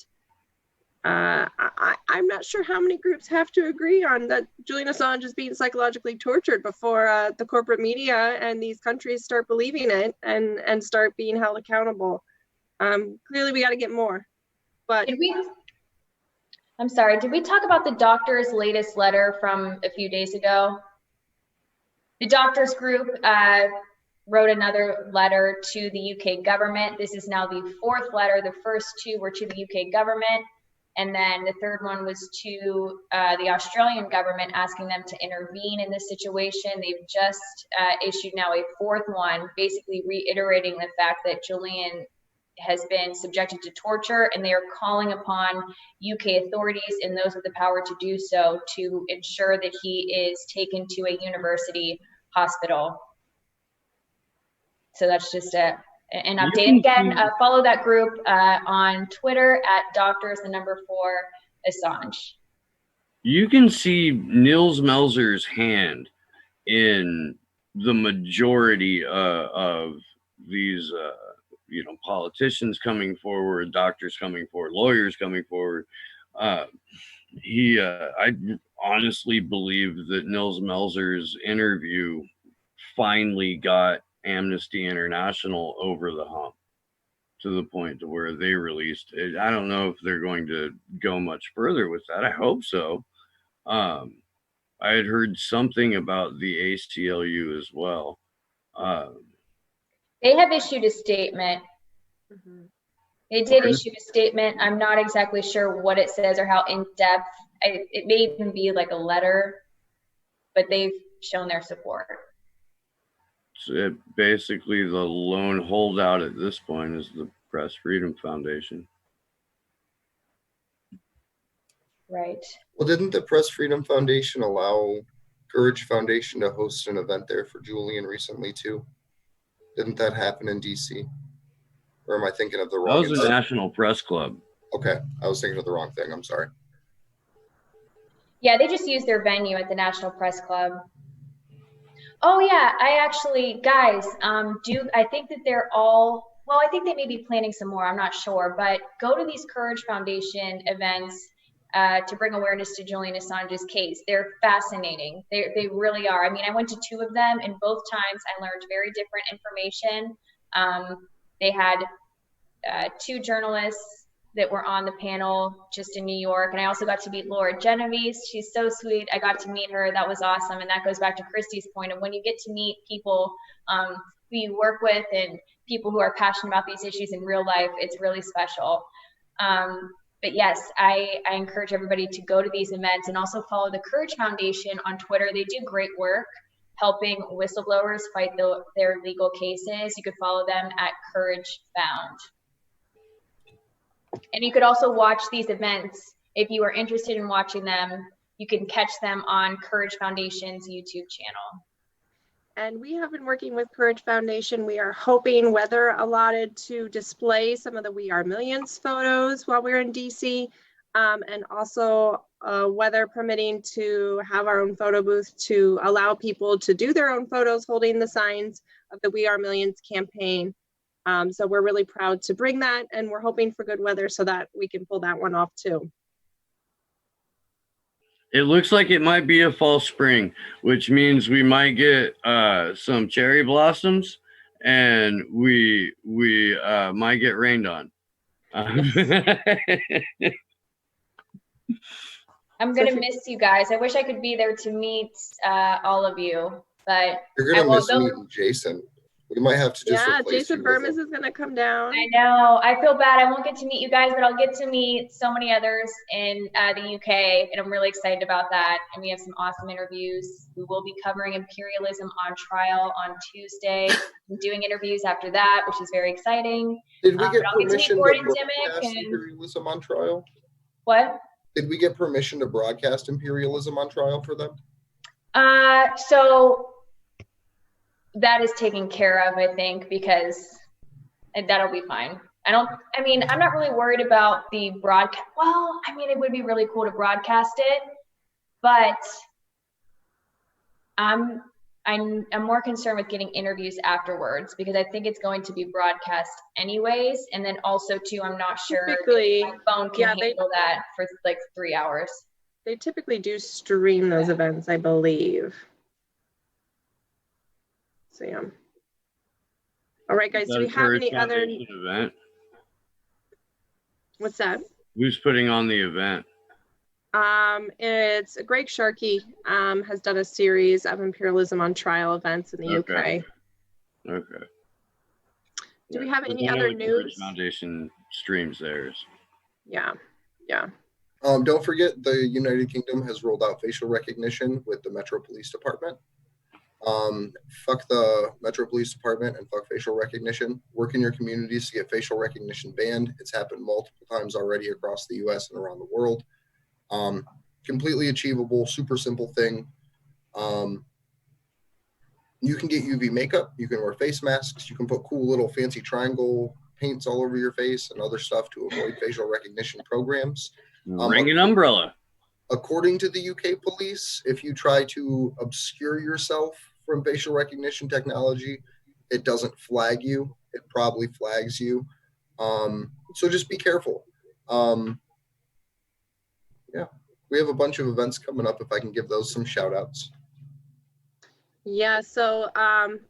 I'm not sure how many groups have to agree on that Julian Assange is being psychologically tortured before the corporate media and these countries start believing it and start being held accountable. Clearly we got to get more. But I'm sorry, did we talk about the doctor's latest letter from a few days ago? The doctors group wrote another letter to the UK government. This is now the fourth letter. The first two were to the UK government. And then the third one was to the Australian government, asking them to intervene in this situation. They've just issued now a fourth one, basically reiterating the fact that Julian has been subjected to torture, and they are calling upon UK authorities and those with the power to do so to ensure that he is taken to a university hospital. So that's just an update. And again, follow that group on Twitter at doctors4Assange. You can see Nils Melzer's hand in the majority of these politicians coming forward, doctors coming forward, lawyers coming forward. I honestly believe that Nils Melzer's interview finally got Amnesty International over the hump to the point to where they released it. I don't know if they're going to go much further with that. I hope so. I had heard something about the ACLU as well. They have issued a statement. They did issue a statement. I'm not exactly sure what it says or how in depth. It may even be like a letter, but they've shown their support. So basically, the lone holdout at this point is the Press Freedom Foundation. Right. Well, didn't the Press Freedom Foundation allow Courage Foundation to host an event there for Julian recently too? Didn't that happen in DC? Or am I thinking of the wrong? That was the National Press Club. Okay, I was thinking of the wrong thing. I'm sorry. Yeah, they just used their venue at the National Press Club. Oh yeah, I actually, guys, I think that they're all, well, I think they may be planning some more, I'm not sure, but go to these Courage Foundation events to bring awareness to Julian Assange's case. They're fascinating. They really are. I mean, I went to 2 of them, and both times I learned very different information. They had 2 journalists that were on the panel just in New York. And I also got to meet Laura Genovese. She's so sweet. I got to meet her. That was awesome. And that goes back to Christy's point of when you get to meet people who you work with and people who are passionate about these issues in real life, it's really special. But yes, I encourage everybody to go to these events and also follow the Courage Foundation on Twitter. They do great work helping whistleblowers fight their legal cases. You could follow them at Courage Found. And you could also watch these events. If you are interested in watching them, you can catch them on Courage Foundation's YouTube channel. And we have been working with Courage Foundation. We are hoping weather allotted to display some of the We Are Millions photos while we're in DC, and also weather permitting to have our own photo booth to allow people to do their own photos holding the signs of the We Are Millions campaign. So we're really proud to bring that, and we're hoping for good weather so that we can pull that one off too. It looks like it might be a false spring, which means we might get some cherry blossoms, and we might get rained on. I'm gonna miss you guys. I wish I could be there to meet all of you, but you're gonna miss meeting Jason. We might have to just Jason Burmis is going to come down. I know. I feel bad. I won't get to meet you guys, but I'll get to meet so many others in the UK, and I'm really excited about that. And we have some awesome interviews. We will be covering imperialism on trial on Tuesday. I'm doing interviews after that, which is very exciting. Did we get permission to broadcast imperialism on trial? What? Did we get permission to broadcast imperialism on trial for them? So that is taken care of, I think, because that'll be fine. I'm not really worried about the broadcast. Well, I mean, it would be really cool to broadcast it, but I'm more concerned with getting interviews afterwards, because I think it's going to be broadcast anyways. And then also too, I'm not sure if my phone can handle that for like 3 hours. They typically do stream those events, I believe. So yeah. All right, guys. Do we have any other event? What's that? Who's putting on the event? It's Greg Sharkey has done a series of imperialism on trial events in the UK. Okay. Do we have any other news? Foundation streams theirs. Yeah. Don't forget, the United Kingdom has rolled out facial recognition with the Metro Police Department. Fuck the Metro Police Department and fuck facial recognition. Work in your communities to get facial recognition banned. It's happened multiple times already across the US and around the world. Completely achievable, super simple thing. You can get UV makeup, you can wear face masks, you can put cool little fancy triangle paints all over your face and other stuff to avoid facial recognition programs. Bring an umbrella. According to the UK police, if you try to obscure yourself from facial recognition technology, it doesn't flag you. It probably flags you. So just be careful. Yeah, we have a bunch of events coming up if I can give those some shout outs. Yeah, so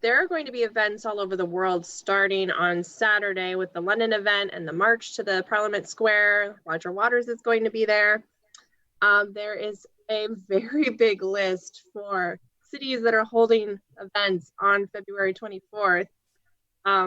there are going to be events all over the world starting on Saturday with the London event and the march to the Parliament Square. Roger Waters is going to be there. There is a very big list for cities that are holding events on February 24th. I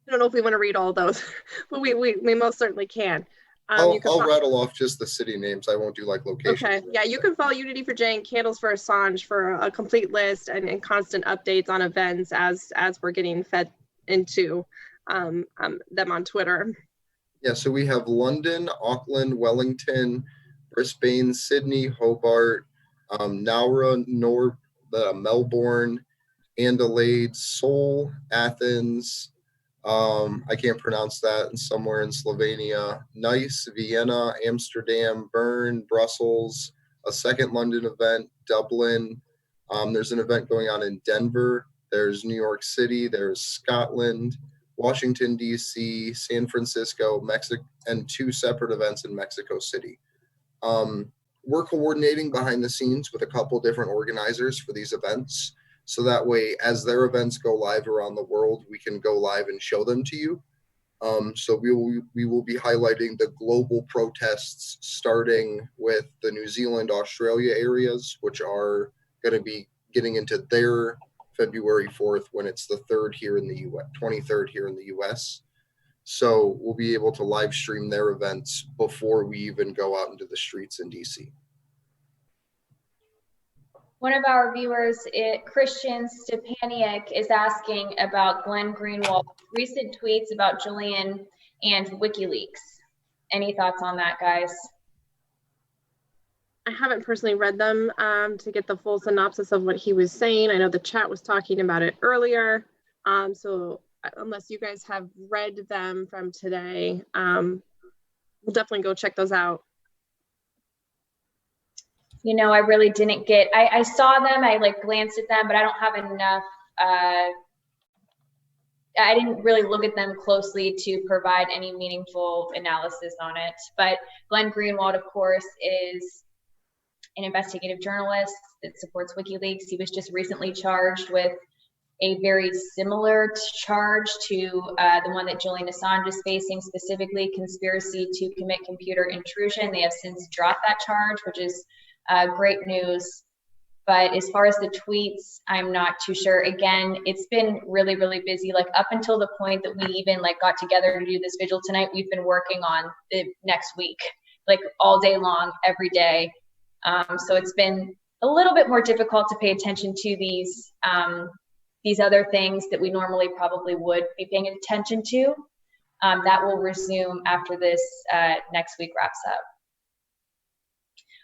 don't know if we want to read all those, but we most certainly can. I'll rattle off just the city names. I won't do like locations. Okay, yeah, you can follow Unity for Jane, Candles for Assange for a complete list and constant updates on events as we're getting fed into them on Twitter. Yeah, so we have London, Auckland, Wellington, Brisbane, Sydney, Hobart, Nowra, Melbourne, Adelaide, Seoul, Athens, I can't pronounce that, and somewhere in Slovenia, Nice, Vienna, Amsterdam, Bern, Brussels, a second London event, Dublin. There's an event going on in Denver. There's New York City. There's Scotland, Washington, D.C., San Francisco, Mexico, and 2 separate events in Mexico City. We're coordinating behind the scenes with a couple different organizers for these events. So that way, as their events go live around the world, we can go live and show them to you. So we will be highlighting the global protests, starting with the New Zealand, Australia areas, which are going to be getting into their February 4th when it's the 3rd here in the US, 23rd here in the US. So we'll be able to live stream their events before we even go out into the streets in DC. One of our viewers, Christian Stepaniak, is asking about Glenn Greenwald's recent tweets about Julian and WikiLeaks. Any thoughts on that, guys? I haven't personally read them to get the full synopsis of what he was saying. I know the chat was talking about it earlier. So unless you guys have read them from today, we'll definitely go check those out. You know, I really didn't get, I saw them, I like glanced at them, but I don't have enough, I didn't really look at them closely to provide any meaningful analysis on it. But Glenn Greenwald, of course, is an investigative journalist that supports WikiLeaks. He was just recently charged with a very similar charge to the one that Julian Assange is facing, specifically conspiracy to commit computer intrusion. They have since dropped that charge, which is great news. But as far as the tweets, I'm not too sure. Again, it's been really, really busy. Like up until the point that we even like got together to do this vigil tonight, we've been working on the next week, like all day long, every day. So it's been a little bit more difficult to pay attention to these other things that we normally probably would be paying attention to. That will resume after this next week wraps up.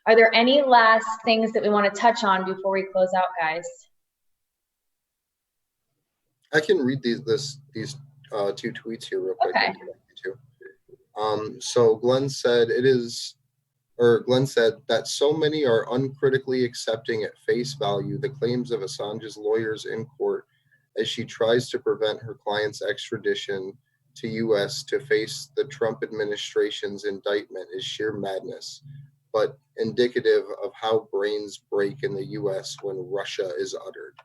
Are there any last things that we want to touch on before we close out, guys? I can read these 2 tweets here real quick. Okay. So Glenn said that so many are uncritically accepting at face value the claims of Assange's lawyers in court as she tries to prevent her client's extradition to US to face the Trump administration's indictment is sheer madness, but indicative of how brains break in the US when Russia is uttered.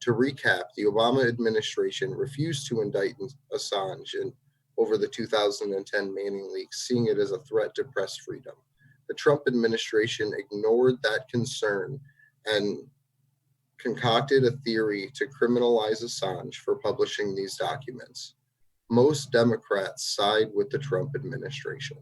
To recap, the Obama administration refused to indict Assange over the 2010 Manning leaks, seeing it as a threat to press freedom. The Trump administration ignored that concern and concocted a theory to criminalize Assange for publishing these documents. Most Democrats side with the Trump administration.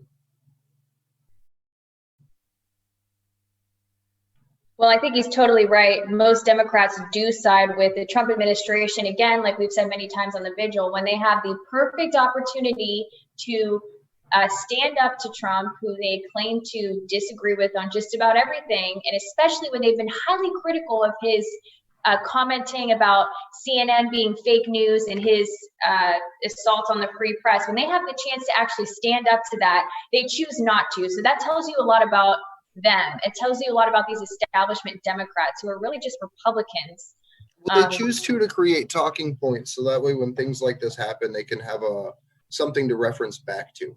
Well, I think he's totally right. Most Democrats do side with the Trump administration. Again, like we've said many times on the vigil, when they have the perfect opportunity to stand up to Trump, who they claim to disagree with on just about everything, and especially when they've been highly critical of his commenting about CNN being fake news and his assault on the free press, when they have the chance to actually stand up to that, they choose not to. So that tells you a lot about them. It tells you a lot about these establishment Democrats who are really just Republicans. Well, they choose to create talking points, so that way when things like this happen, they can have something to reference back to.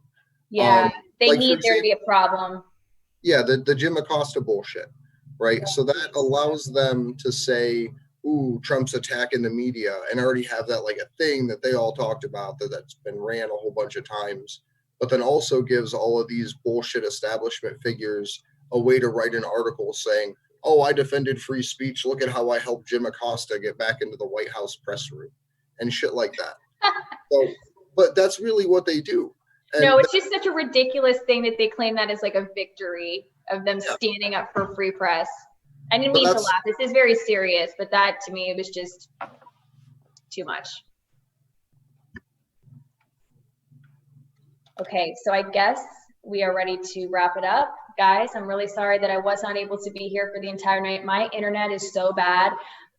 Yeah, they like, need there to be a problem. Yeah, the Jim Acosta bullshit, right? So that allows them to say, ooh, Trump's attacking the media, and already have that like a thing that they all talked about that's been ran a whole bunch of times, but then also gives all of these bullshit establishment figures a way to write an article saying, oh, I defended free speech. Look at how I helped Jim Acosta get back into the White House press room and shit like that. So, but that's really what they do. And no, it's just such a ridiculous thing that they claim that as like a victory of them standing up for free press. I didn't mean to laugh. This is very serious, but that to me, it was just too much. Okay, so I guess we are ready to wrap it up. Guys, I'm really sorry that I was not able to be here for the entire night. My internet is so bad.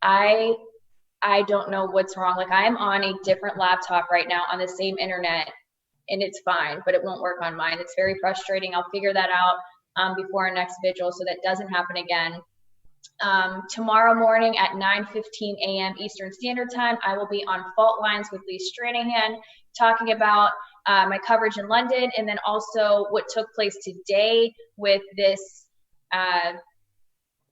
I don't know what's wrong. Like, I am on a different laptop right now on the same internet, and it's fine, but it won't work on mine. It's very frustrating. I'll figure that out before our next vigil so that doesn't happen again. Tomorrow morning at 9:15 a.m. Eastern Standard Time, I will be on Fault Lines with Lee Stranahan talking about my coverage in London, and then also what took place today with this,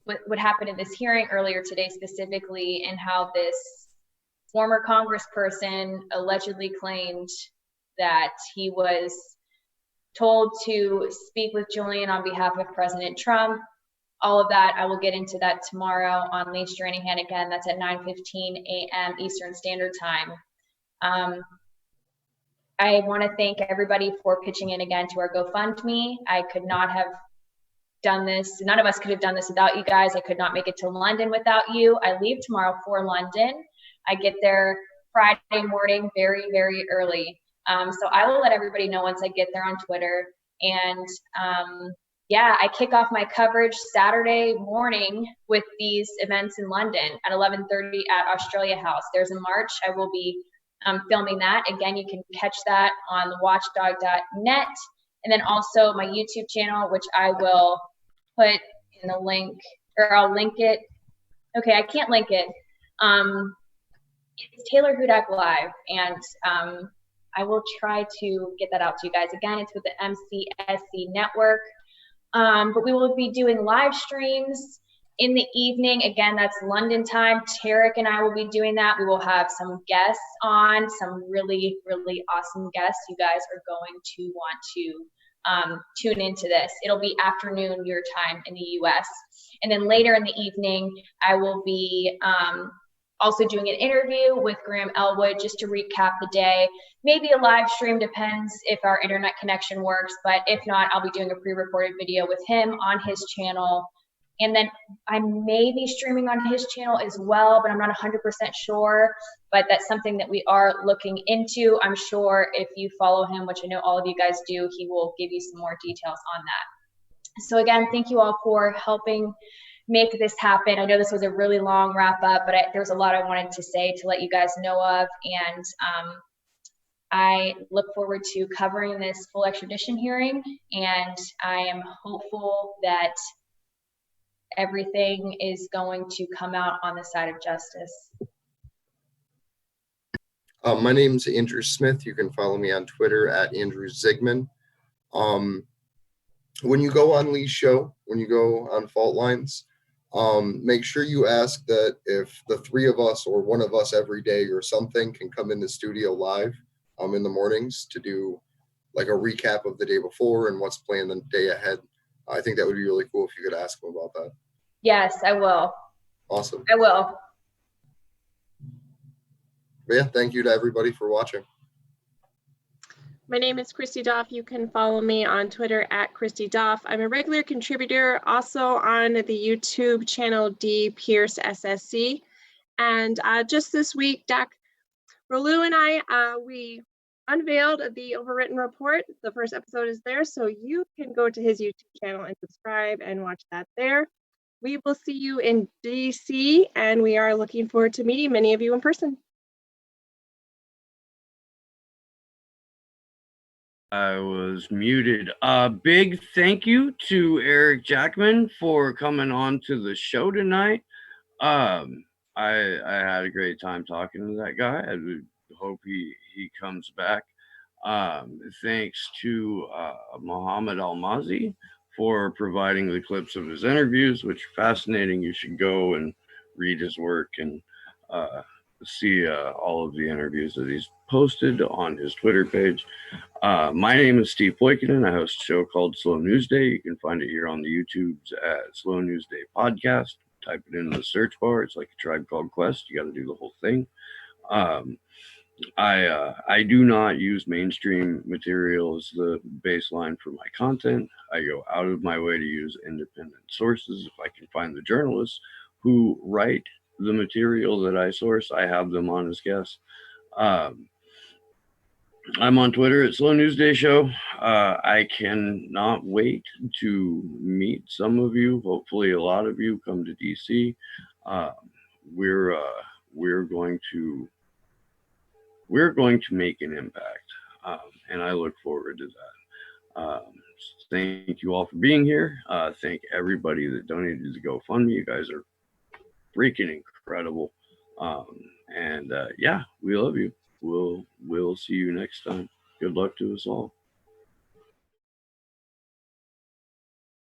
what happened in this hearing earlier today specifically, and how this former congressperson allegedly claimed that he was told to speak with Julian on behalf of President Trump. All of that, I will get into that tomorrow on Lee Stranahan. Again, that's at 9:15 a.m. Eastern Standard Time. I want to thank everybody for pitching in again to our GoFundMe. I could not have done this. None of us could have done this without you guys. I could not make it to London without you. I leave tomorrow for London. I get there Friday morning very, very early. So I will let everybody know once I get there on Twitter. And yeah, I kick off my coverage Saturday morning with these events in London at 11:30 at Australia House. There's a march. I will be filming that. Again, you can catch that on the watchdog.net. And then also my YouTube channel, which I will put in the link, or I'll link it. Okay, I can't link it. It's Taylor Hudak Live, and I will try to get that out to you guys. Again, it's with the MCSC network. But we will be doing live streams in the evening. Again, that's London time. Tarek and I will be doing that. We will have some guests on, some really, really awesome guests. You guys are going to want to tune into this. It'll be afternoon your time in the US. And then later in the evening, I will be also doing an interview with Graham Elwood just to recap the day. Maybe a live stream, depends if our internet connection works, but if not, I'll be doing a pre-recorded video with him on his channel. And then I may be streaming on his channel as well, but I'm not 100% sure, but that's something that we are looking into. I'm sure if you follow him, which I know all of you guys do, he will give you some more details on that. So again, thank you all for helping make this happen. I know this was a really long wrap up, but there was a lot I wanted to say to let you guys know of. And I look forward to covering this full extradition hearing. And I am hopeful that everything is going to come out on the side of justice. My name's Andrew Smith. You can follow me on Twitter at Andrew Zigman. When you go on Lee's show, when you go on Fault Lines, make sure you ask that if the three of us or one of us every day or something can come in the studio live in the mornings to do like a recap of the day before and what's planned the day ahead. I think that would be really cool if you could ask him about that. Yes, I will. Awesome. I will. But yeah, thank you to everybody for watching. My name is Christy Doff. You can follow me on Twitter at Christy Doff. I'm a regular contributor also on the YouTube channel D Pierce SSC. And just this week, Doc Rolu and I, we unveiled the overwritten report. The first episode is there, so you can go to his YouTube channel and subscribe and watch that there. We will see you in DC, and we are looking forward to meeting many of you in person. I was muted. Big thank you to Eric Jackman for coming on to the show tonight. I had a great time talking to that guy. I would hope he comes back. Thanks to Mohammed Almazi for providing the clips of his interviews, which are fascinating. You should go and read his work and see all of the interviews that he's posted on his Twitter page. My name is Steve Poikinen. I host a show called Slow News Day. You can find it here on the YouTubes at Slow News Day Podcast. Type it in the search bar. It's like a Tribe Called Quest. You got to do the whole thing. I do not use mainstream material as the baseline for my content. I go out of my way to use independent sources. If I can find the journalists who write the material that I source, I have them on as guests. I'm on Twitter at Slow News Day Show. I cannot wait to meet some of you. Hopefully, a lot of you come to DC. We're going to make an impact, and I look forward to that. Thank you all for being here. Thank everybody that donated to GoFundMe. You guys are freaking incredible. Yeah, we love you. We'll see you next time. Good luck to us all.